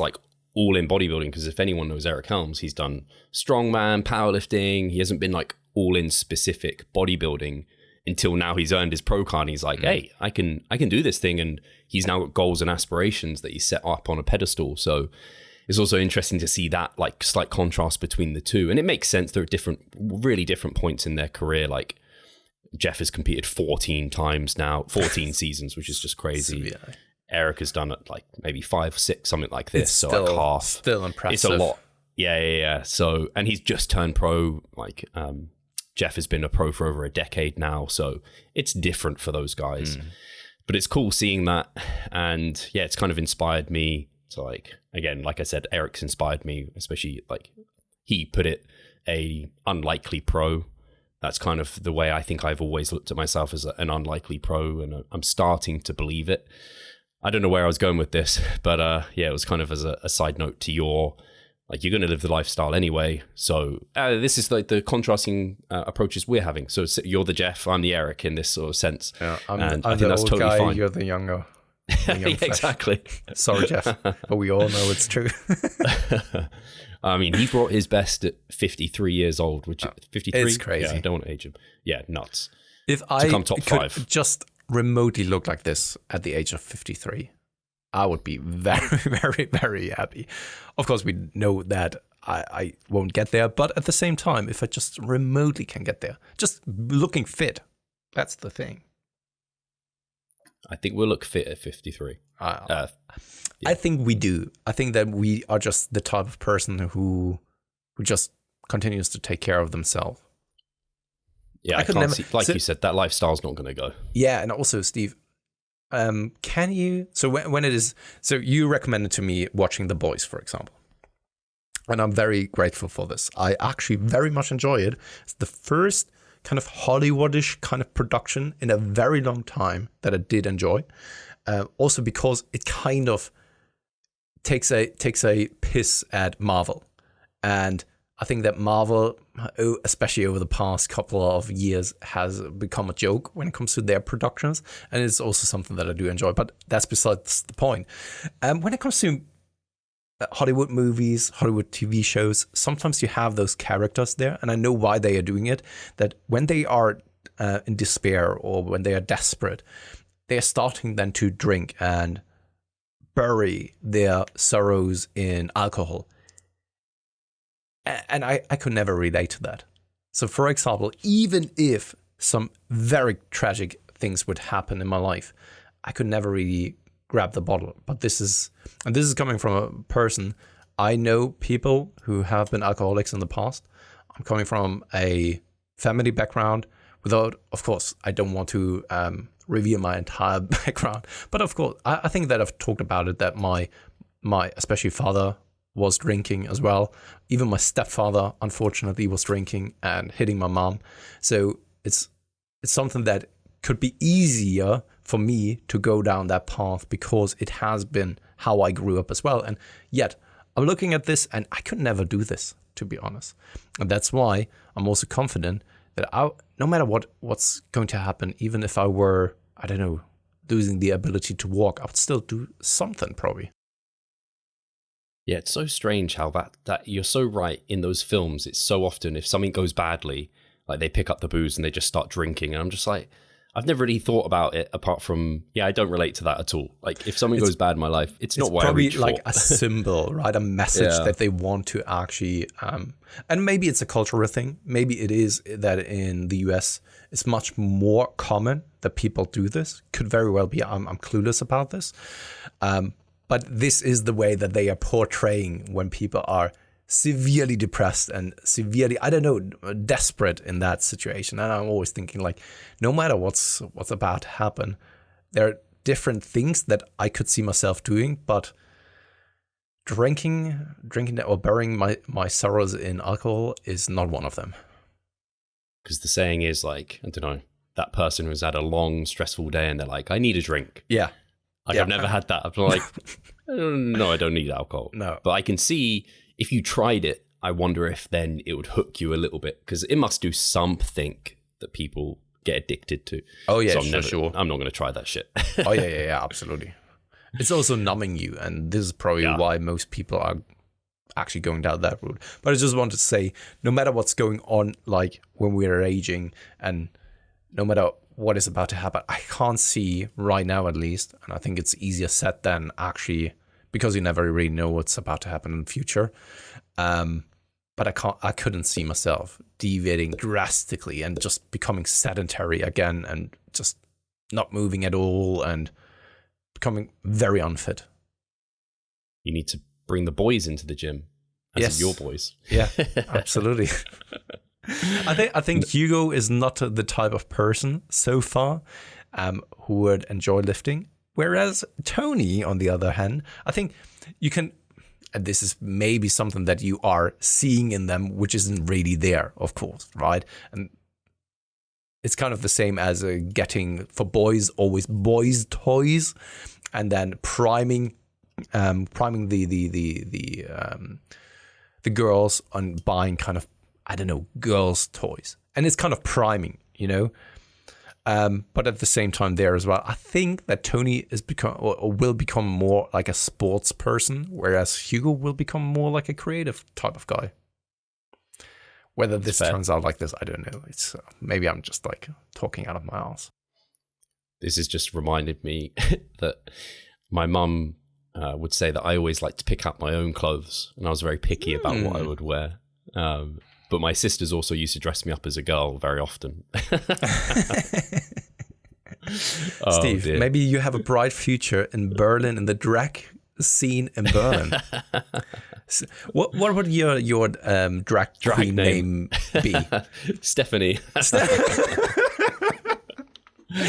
Speaker 1: all in bodybuilding, because if anyone knows Eric Helms, he's done strongman, powerlifting. He hasn't been all in specific bodybuilding until now. He's earned his pro card and he's hey, I can do this thing. And he's now got goals and aspirations that he's set up on a pedestal. So it's also interesting to see that slight contrast between the two. And it makes sense. They're at really different points in their career. Jeff has competed 14 times now, 14 seasons, which is just crazy. So, yeah. Eric has done it maybe 5 or 6, something like this.
Speaker 2: It's
Speaker 1: so half.
Speaker 2: Still impressive.
Speaker 1: It's a lot. Yeah. So, and he's just turned pro. Jeff has been a pro for over a decade now. So it's different for those guys. But it's cool seeing that. And yeah, it's kind of inspired me to again, like I said, Eric's inspired me, especially he put it, a unlikely pro. That's kind of the way I think I've always looked at myself, as an unlikely pro. And I'm starting to believe it. I don't know where I was going with this, but it was kind of as a side note to your Like, you're going to live the lifestyle anyway. So this is like the contrasting approaches we're having. So you're the Jeff, I'm the Eric in this sort of sense.
Speaker 2: Yeah,
Speaker 1: and
Speaker 2: I'm
Speaker 1: I think
Speaker 2: the
Speaker 1: that's
Speaker 2: old
Speaker 1: totally
Speaker 2: guy,
Speaker 1: fine.
Speaker 2: you're the younger.
Speaker 1: Yeah, exactly.
Speaker 2: Sorry, Jeff, but we all know it's true.
Speaker 1: I mean, he brought his best at 53 years old, which 53.
Speaker 2: It's crazy.
Speaker 1: Yeah, I don't want to age him. Yeah, nuts.
Speaker 2: If I
Speaker 1: come top
Speaker 2: could
Speaker 1: 5.
Speaker 2: just remotely look like this at the age of 53, I would be very, very, very happy. Of course, we know that I won't get there, but at the same time, if I just remotely can get there, just looking fit, that's the thing.
Speaker 1: I think we'll look fit at 53.
Speaker 2: I think we do. I think that we are just the type of person who just continues to take care of themselves.
Speaker 1: Yeah, I can't see, like you said, that lifestyle's not going to go.
Speaker 2: Yeah, and also, Steve, can you? So when it is, so you recommended to me watching The Boys, for example, and I'm very grateful for this. I actually very much enjoy it. It's the first kind of Hollywoodish kind of production in a very long time that I did enjoy. Also because it kind of takes a piss at Marvel, and I think that Marvel, especially over the past couple of years, has become a joke when it comes to their productions, and it's also something that I do enjoy. But that's besides the point. When it comes to Hollywood movies, Hollywood TV shows, sometimes you have those characters there, and I know why they are doing it, that when they are in despair or when they are desperate, they are starting then to drink and bury their sorrows in alcohol. And I could never relate to that. So, for example, even if some very tragic things would happen in my life, I could never really grab the bottle. But this is coming from a person. I know people who have been alcoholics in the past. I'm coming from a family background. Without, of course, I don't want to review my entire background. But of course, I think that I've talked about it, that my especially father was drinking as well. Even my stepfather, unfortunately, was drinking and hitting my mom. So it's something that could be easier for me to go down that path because it has been how I grew up as well. And yet I'm looking at this and I could never do this, to be honest. And that's why I'm also confident that no matter what's going to happen, even if I were, I don't know, losing the ability to walk, I would still do something probably.
Speaker 1: Yeah, it's so strange how that you're so right in those films. It's so often if something goes badly, like they pick up the booze and they just start drinking. And I'm just like, I've never really thought about it apart from, I don't relate to that at all. Like if something goes bad in my life, it's not what I reach for.
Speaker 2: It's probably like a symbol, right? A message that they want to actually, and maybe it's a cultural thing. Maybe it is that in the US, it's much more common that people do this. Could very well be. I'm clueless about this. But this is the way that they are portraying when people are severely depressed and severely, I don't know, desperate in that situation. And I'm always thinking like, no matter what's about to happen, there are different things that I could see myself doing, but drinking or burying my sorrows in alcohol is not one of them.
Speaker 1: Because the saying is like, I don't know, that person who's had a long, stressful day and they're like, I need a drink.
Speaker 2: Yeah.
Speaker 1: Like, I've never had that. I'm like, no, I don't need alcohol.
Speaker 2: No.
Speaker 1: But I can see if you tried it, I wonder if then it would hook you a little bit because it must do something that people get addicted to.
Speaker 2: Oh, yeah,
Speaker 1: so
Speaker 2: sure.
Speaker 1: I'm not going to try that shit.
Speaker 2: Oh, yeah, absolutely. It's also numbing you. And this is probably why most people are actually going down that route. But I just wanted to say, no matter what's going on, like when we're aging and no matter what is about to happen, I can't see right now at least, and I think it's easier said than actually, because you never really know what's about to happen in the future. But I couldn't see myself deviating drastically and just becoming sedentary again and just not moving at all and becoming very unfit.
Speaker 1: You need to bring the boys into the gym. As your boys.
Speaker 2: Yeah, absolutely. I think Hugo is not the type of person so far who would enjoy lifting. Whereas Tony, on the other hand, I think you can, and this is maybe something that you are seeing in them, which isn't really there, of course, right? And it's kind of the same as getting, for boys, always boys' toys, and then priming the the girls on buying kind of, I don't know, girls' toys. And it's kind of priming, you know? But at the same time there as well, I think that Tony is will become more like a sports person, whereas Hugo will become more like a creative type of guy. Whether this turns out like this, I don't know. It's maybe I'm just like talking out of my ass.
Speaker 1: This has just reminded me that my mum would say that I always like to pick out my own clothes, and I was very picky about what I would wear. But my sisters also used to dress me up as a girl very often.
Speaker 2: Steve, maybe you have a bright future in Berlin, in the drag scene in Berlin. So what would your drag queen name be?
Speaker 1: Stefanie.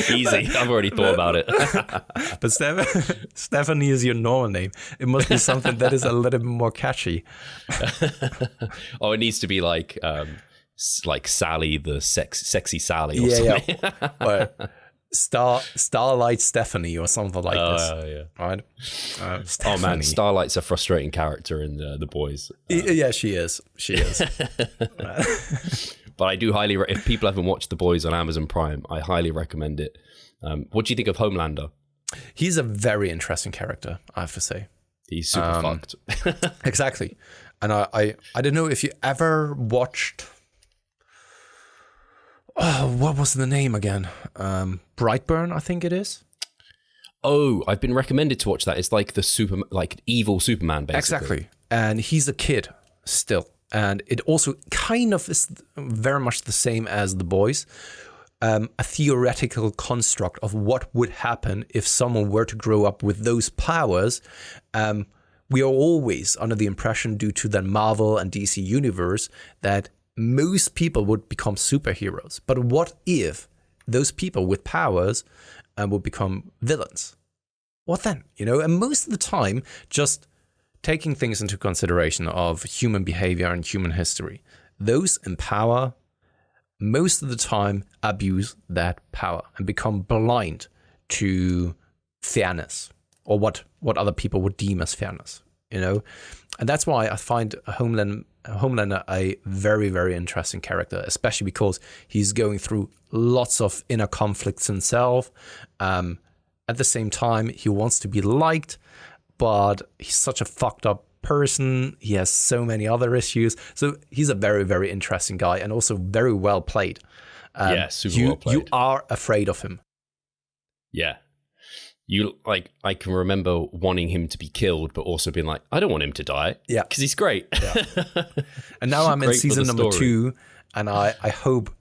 Speaker 1: Easy. I've already thought about it.
Speaker 2: But Stefanie is your normal name. It must be something that is a little bit more catchy.
Speaker 1: Oh, it needs to be like Sally, the sexy Sally or something.
Speaker 2: Yeah. Or Starlight Stefanie or something like this.
Speaker 1: Yeah.
Speaker 2: Right?
Speaker 1: Oh man, Starlight's a frustrating character in the boys.
Speaker 2: Yeah, she is.
Speaker 1: But I do highly, if people haven't watched The Boys on Amazon Prime, I highly recommend it. What do you think of Homelander?
Speaker 2: He's a very interesting character, I have to say.
Speaker 1: He's super fucked.
Speaker 2: Exactly. And I don't know if you ever watched, what was the name again? Brightburn, I think it is.
Speaker 1: Oh, I've been recommended to watch that. It's like the evil Superman, basically.
Speaker 2: Exactly. And he's a kid still. And it also kind of is very much the same as The Boys, a theoretical construct of what would happen if someone were to grow up with those powers. We are always under the impression, due to the Marvel and DC universe, that most people would become superheroes. But what if those people with powers would become villains? What then? You know, and most of the time, just taking things into consideration of human behavior and human history, those in power most of the time abuse that power and become blind to fairness, or what other people would deem as fairness, you know? And that's why I find Homelander a very, very interesting character, especially because he's going through lots of inner conflicts himself. At the same time, he wants to be liked, but he's such a fucked up person. He has so many other issues. So he's a very, very interesting guy, and also very well played.
Speaker 1: Yeah, super well played.
Speaker 2: You are afraid of him.
Speaker 1: Yeah. I can remember wanting him to be killed, but also being like, I don't want him to die.
Speaker 2: Yeah.
Speaker 1: Because he's great.
Speaker 2: Yeah. And now I'm in season number 2, and I hope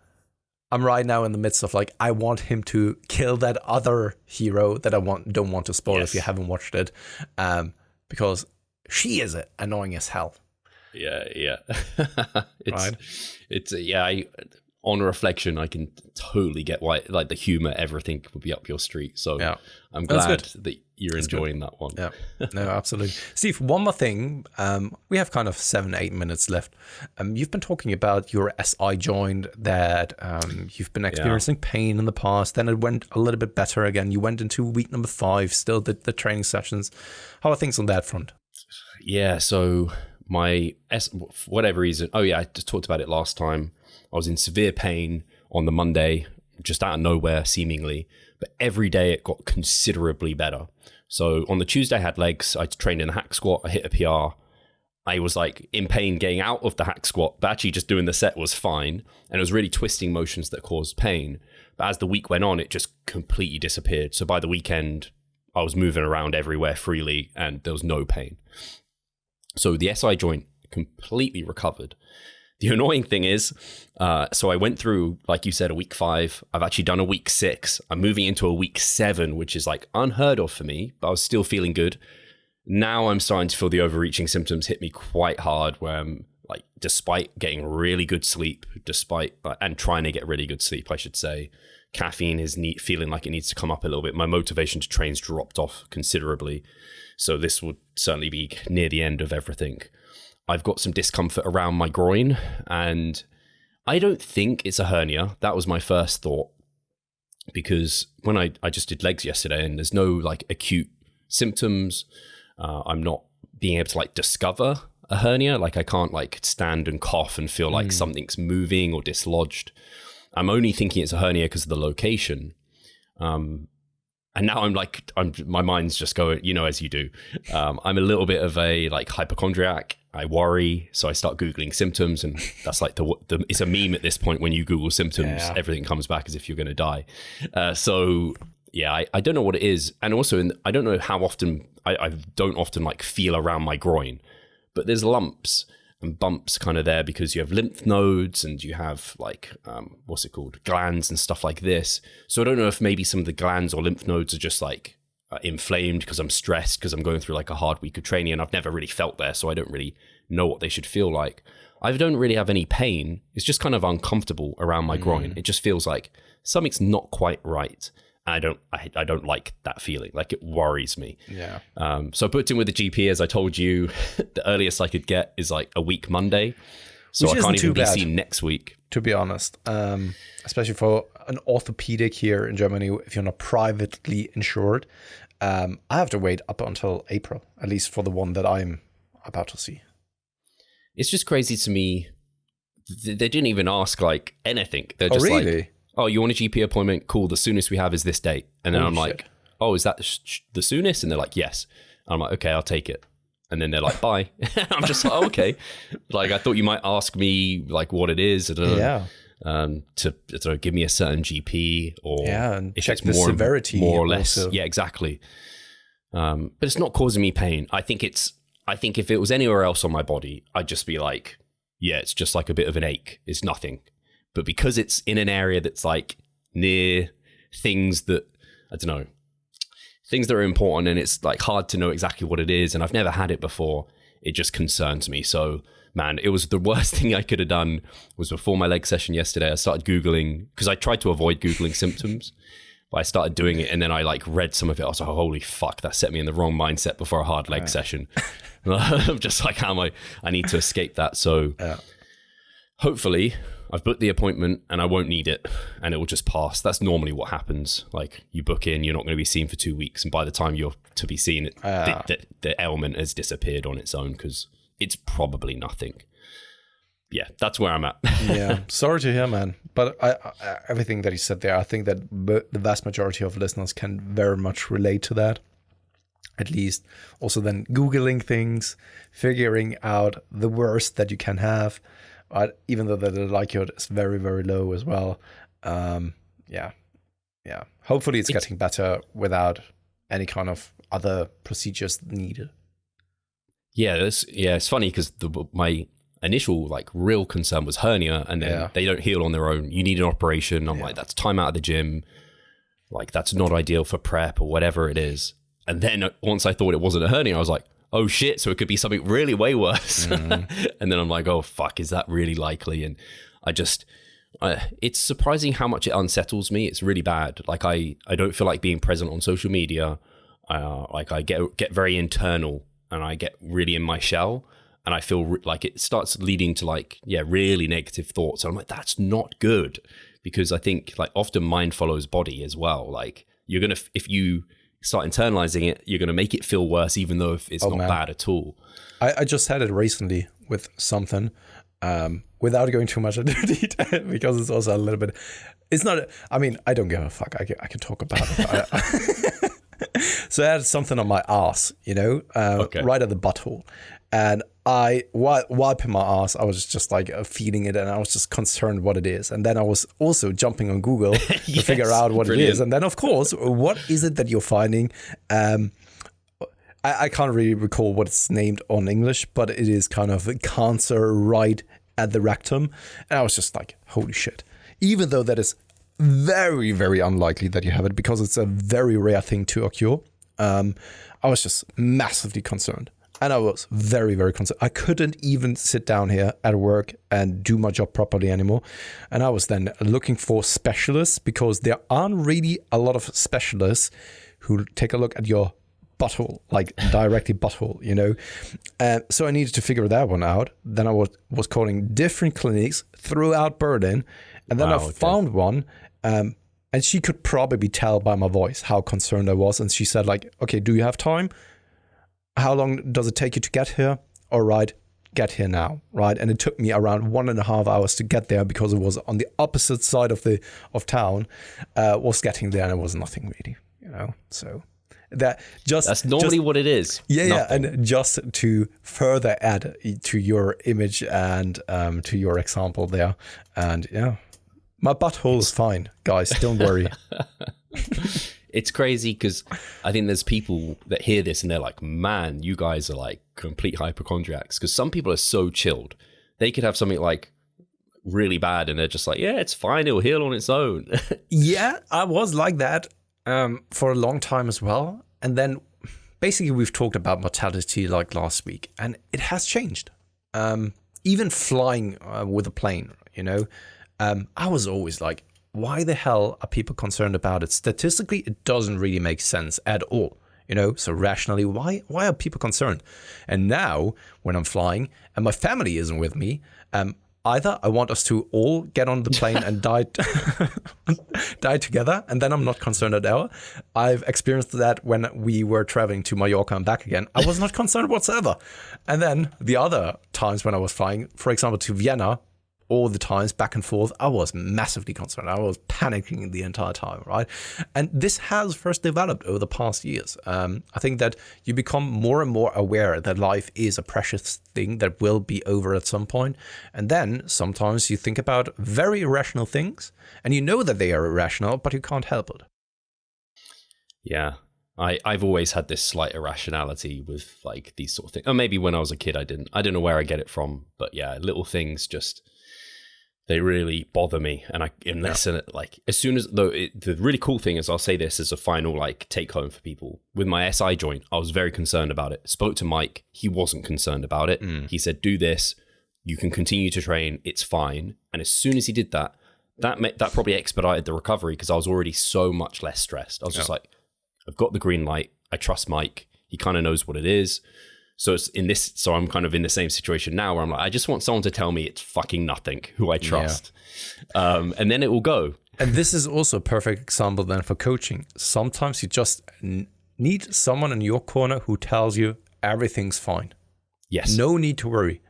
Speaker 2: I'm right now in the midst of I want him to kill that other hero that I don't want to spoil if you haven't watched it, because she is annoying as hell.
Speaker 1: Yeah. It's
Speaker 2: right.
Speaker 1: On reflection, I can totally get why the humor, everything would be up your street. So yeah. I'm glad that you're enjoying that one.
Speaker 2: Yeah, no, absolutely. Steve, one more thing. We have kind of 7-8 minutes left. You've been talking about your SI joint, that you've been experiencing pain in the past. Then it went a little bit better again. You went into week number 5, still did the training sessions. How are things on that front?
Speaker 1: Yeah, so for whatever reason, I just talked about it last time. I was in severe pain on the Monday, just out of nowhere, seemingly. But every day it got considerably better. So on the Tuesday, I had legs. I trained in a hack squat. I hit a PR. I was in pain getting out of the hack squat, but actually just doing the set was fine. And it was really twisting motions that caused pain. But as the week went on, it just completely disappeared. So by the weekend, I was moving around everywhere freely and there was no pain. So the SI joint completely recovered. The annoying thing is, so I went through, like you said, a week 5. I've actually done a week 6. I'm moving into a week 7, which is unheard of for me, but I was still feeling good. Now I'm starting to feel the overreaching symptoms hit me quite hard, where I'm despite getting really good sleep, and trying to get really good sleep, I should say, caffeine is feeling like it needs to come up a little bit. My motivation to train's dropped off considerably. So this would certainly be near the end of everything. I've got some discomfort around my groin, and I don't think it's a hernia. That was my first thought, because when I just did legs yesterday and there's no acute symptoms, I'm not being able to discover a hernia. Like I can't like stand and cough and feel like something's moving or dislodged. I'm only thinking it's a hernia because of the location. And now my mind's just going, you know, as you do. I'm a little bit of a like hypochondriac. I worry, so I start Googling symptoms, and that's like it's a meme at this point. When you Google symptoms, everything comes back as if you're going to die. So yeah, I don't know what it is, and also I don't know how often I don't often like feel around my groin, but there's lumps and bumps kind of there because you have lymph nodes and you have like what's it called, glands and stuff like this. So I don't know if maybe some of the glands or lymph nodes are just like inflamed because I'm stressed because I'm going through like a hard week of training and I've never really felt there, so I don't really know what they should feel like. I don't really have any pain. It's just kind of uncomfortable around my groin. It just feels like something's not quite right. I don't like that feeling. Like it worries me. Yeah. So I booked in with the GP, as I told you. The earliest I could get is like a week Monday. So I can't even be seen next week.
Speaker 2: To be honest, especially for an orthopedic here in Germany, if you're not privately insured, I have to wait up until April, at least for the one that I'm about to see.
Speaker 1: It's just crazy to me. They didn't even ask like anything. They're just like, oh, you want a GP appointment? Cool. The soonest we have is this date. And then I'm like, oh, is that the soonest? And they're like, yes. And I'm like, okay, I'll take it. And then they're like, bye. I'm just like, oh, okay. Like, I thought you might ask me like what it is. To give me a certain GP or
Speaker 2: and
Speaker 1: if
Speaker 2: check
Speaker 1: it's
Speaker 2: the severity
Speaker 1: more or less.
Speaker 2: Also.
Speaker 1: Yeah, exactly. But it's not causing me pain. I think if it was anywhere else on my body, I'd just be like, yeah, it's just like a bit of an ache. It's nothing. But because it's in an area that's like near things that, I don't know, things that are important, and it's like hard to know exactly what it is, and I've never had it before, it just concerns me. So man, it was the worst thing I could have done was before my leg session yesterday, I started Googling, because I tried to avoid Googling symptoms, but I started doing it, and then I like read some of it. I was like, holy fuck, that set me in the wrong mindset before a hard leg session. I'm just like, I need to escape that. So hopefully I've booked the appointment and I won't need it and it will just pass. That's normally what happens. Like you book in, you're not going to be seen for 2 weeks. And by the time you're to be seen, the ailment has disappeared on its own because it's probably nothing. Yeah, that's where I'm at.
Speaker 2: Yeah, sorry to hear, man. But everything that you said there, I think that the vast majority of listeners can very much relate to that. At least also then Googling things, figuring out the worst that you can have. Even though the likelihood is very, very low as well. Yeah. Hopefully it's getting better without any kind of other procedures needed.
Speaker 1: Yeah, it's funny because my initial like real concern was hernia, and then they don't heal on their own. You need an operation. I'm like, that's time out of the gym. Like that's not ideal for prep or whatever it is. And then once I thought it wasn't a hernia, I was like, oh shit, so it could be something really way worse. And then I'm like, oh fuck, is that really likely? And I just, it's surprising how much it unsettles me. It's really bad. Like I don't feel like being present on social media. Like I get very internal and I get really in my shell, and I feel like it starts leading to like, really negative thoughts. And I'm like, that's not good, because I think like often mind follows body as well. Like you're going to, if you start internalizing it, you're going to make it feel worse, even though if it's not bad at all. I just had it recently with something, without going too much into detail, because it's also a little bit, it's not, I mean, I don't give a fuck. I can talk about it. So I had something on my ass, right at the butthole. And while wiping my ass, I was just like feeling it, and I was just concerned what it is. And then I was also jumping on Google to figure out what it is. And then, of course, what is it that you're finding? I can't really recall what it's named on English, but it is kind of a cancer right at the rectum. And I was just like, holy shit. Even though that is very, very unlikely that you have it, because it's a very rare thing to occur, I was just massively concerned. And I was very, very concerned. I couldn't even sit down here at work and do my job properly anymore. And I was then looking for specialists, because there aren't really a lot of specialists who take a look at your butthole, like directly butthole, So I needed to figure that one out. Then I was calling different clinics throughout Berlin. And then I found one, and she could probably tell by my voice how concerned I was. And she said like, okay, do you have time? How long does it take you to get here? All right,
Speaker 2: get here now, right? And it took me around 1.5 hours to get there because it was on the opposite side of town. Was getting there, and it was nothing really, So that's
Speaker 1: normally what it is.
Speaker 2: Yeah, and just to further add to your image and to your example there, and my butthole is fine, guys. Don't worry.
Speaker 1: It's crazy because I think there's people that hear this and they're like, man, you guys are like complete hypochondriacs. Because some people are so chilled. They could have something like really bad and they're just like, yeah, it's fine. It'll heal on its own.
Speaker 2: Yeah, I was like that for a long time as well. And then basically we've talked about mortality like last week and it has changed. Even flying with a plane, I was always like, why the hell are people concerned about it? Statistically, it doesn't really make sense at all. So rationally, why are people concerned? And now when I'm flying and my family isn't with me, either I want us to all get on the plane and die together, and then I'm not concerned at all. I've experienced that when we were traveling to Mallorca and back again. I was not concerned whatsoever. And then the other times when I was flying, for example, to Vienna, all the times back and forth, I was massively concerned. I was panicking the entire time, right? And this has first developed over the past years. I think that you become more and more aware that life is a precious thing that will be over at some point. And then sometimes you think about very irrational things and you know that they are irrational, but you can't help it.
Speaker 1: Yeah. I've always had this slight irrationality with like these sort of things. Or maybe when I was a kid, I didn't. I don't know where I get it from, but yeah, little things just... they really bother me. And as soon as, the really cool thing is, I'll say this as a final like take home for people. With my SI joint, I was very concerned about it. Spoke to Mike. He wasn't concerned about it. He said, do this. You can continue to train. It's fine. And as soon as he did that, that probably expedited the recovery because I was already so much less stressed. I was just like, I've got the green light. I trust Mike. He kind of knows what it is. So I'm kind of in the same situation now where I'm like, I just want someone to tell me it's fucking nothing, who I trust. Yeah. And then it will go.
Speaker 2: And this is also a perfect example then for coaching. Sometimes you just need someone in your corner who tells you everything's fine.
Speaker 1: Yes.
Speaker 2: No need to worry.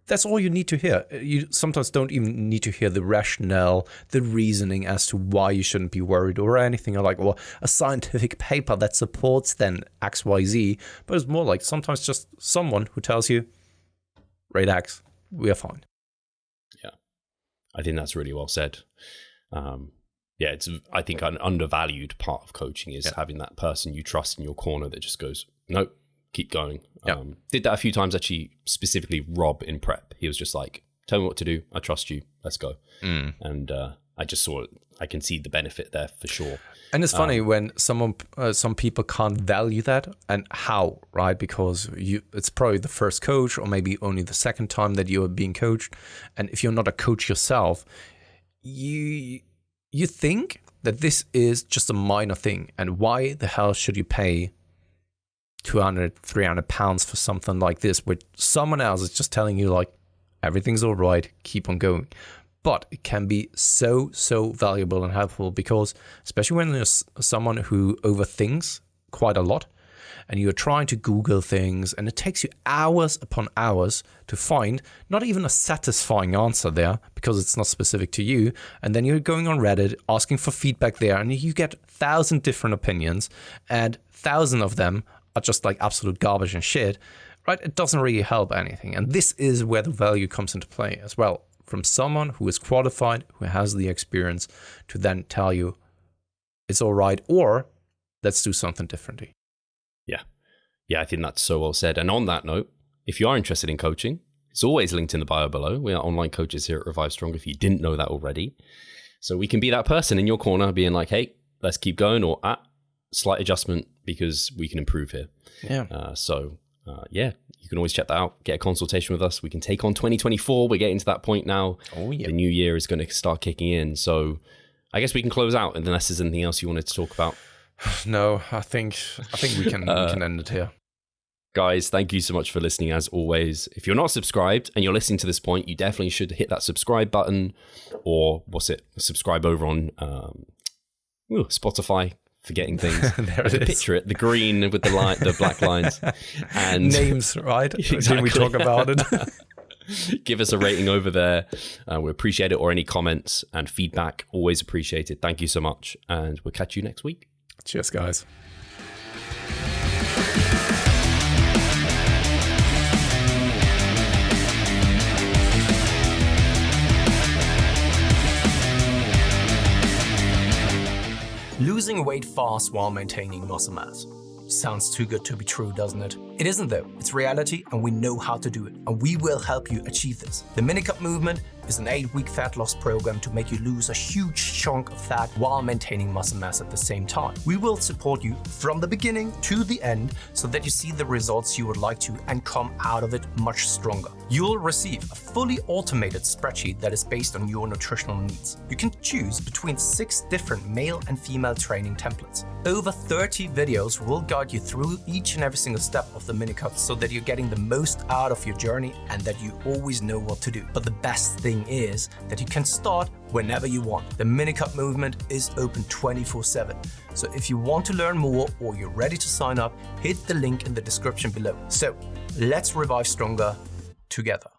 Speaker 2: That's all you need to hear. You sometimes don't even need to hear the rationale, the reasoning as to why you shouldn't be worried or anything. Or like, well, a scientific paper that supports then X, Y, Z. But it's more like sometimes just someone who tells you, relax, we are fine.
Speaker 1: Yeah, I think that's really well said. It's I think an undervalued part of coaching is having that person you trust in your corner that just goes, nope. Keep going. Did that a few times actually, specifically Rob in prep. He was just like, tell me what to do. I trust you. Let's go. And I just saw it. I can see the benefit there for sure.
Speaker 2: And it's funny when some people can't value that and how, right? Because it's probably the first coach or maybe only the second time that you're being coached. And if you're not a coach yourself, you think that this is just a minor thing. And why the hell should you pay 200, 300 pounds for something like this, which someone else is just telling you like, everything's all right, keep on going. But it can be so valuable and helpful because especially when there's someone who overthinks quite a lot and you're trying to Google things and it takes you hours upon hours to find not even a satisfying answer there because it's not specific to you. And then you're going on Reddit asking for feedback there and you get 1,000 different opinions and 1,000 of them are just like absolute garbage and shit, right? It doesn't really help anything. And this is where the value comes into play as well. From someone who is qualified, who has the experience to then tell you it's all right, or let's do something differently.
Speaker 1: Yeah, I think that's so well said. And on that note, if you are interested in coaching, it's always linked in the bio below. We are online coaches here at Revive Strong if you didn't know that already. So we can be that person in your corner being like, hey, let's keep going, or slight adjustment because we can improve here. You can always check that out. Get a consultation with us. We can take on 2024. We're getting to that point now. Oh yeah. The new year is going to start kicking in. So I guess we can close out unless there's anything else you wanted to talk about.
Speaker 2: No, I think we can end it here.
Speaker 1: Guys, thank you so much for listening as always. If you're not subscribed and you're listening to this point, you definitely should hit that subscribe button or subscribe over on Spotify. Forgetting things.
Speaker 2: There it is.
Speaker 1: Picture it, the green with the black lines. And
Speaker 2: names, right?
Speaker 1: Exactly.
Speaker 2: Did we talk about it?
Speaker 1: Give us a rating over there. We appreciate it, or any comments and feedback. Always appreciated. Thank you so much. And we'll catch you next week.
Speaker 2: Cheers, guys.
Speaker 3: Losing weight fast while maintaining muscle mass. Sounds too good to be true, doesn't it? It isn't though. It's reality and we know how to do it. And we will help you achieve this. The Minicut Movement is an 8-week fat loss program to make you lose a huge chunk of fat while maintaining muscle mass at the same time. We will support you from the beginning to the end so that you see the results you would like to and come out of it much stronger. You'll receive a fully automated spreadsheet that is based on your nutritional needs. You can choose between 6 different male and female training templates. Over 30 videos will guide you through each and every single step of the Minicut so that you're getting the most out of your journey and that you always know what to do. But the best thing is that you can start whenever you want. The Minicut Movement is open 24/7. So if you want to learn more or you're ready to sign up, hit the link in the description below. So let's revive stronger together.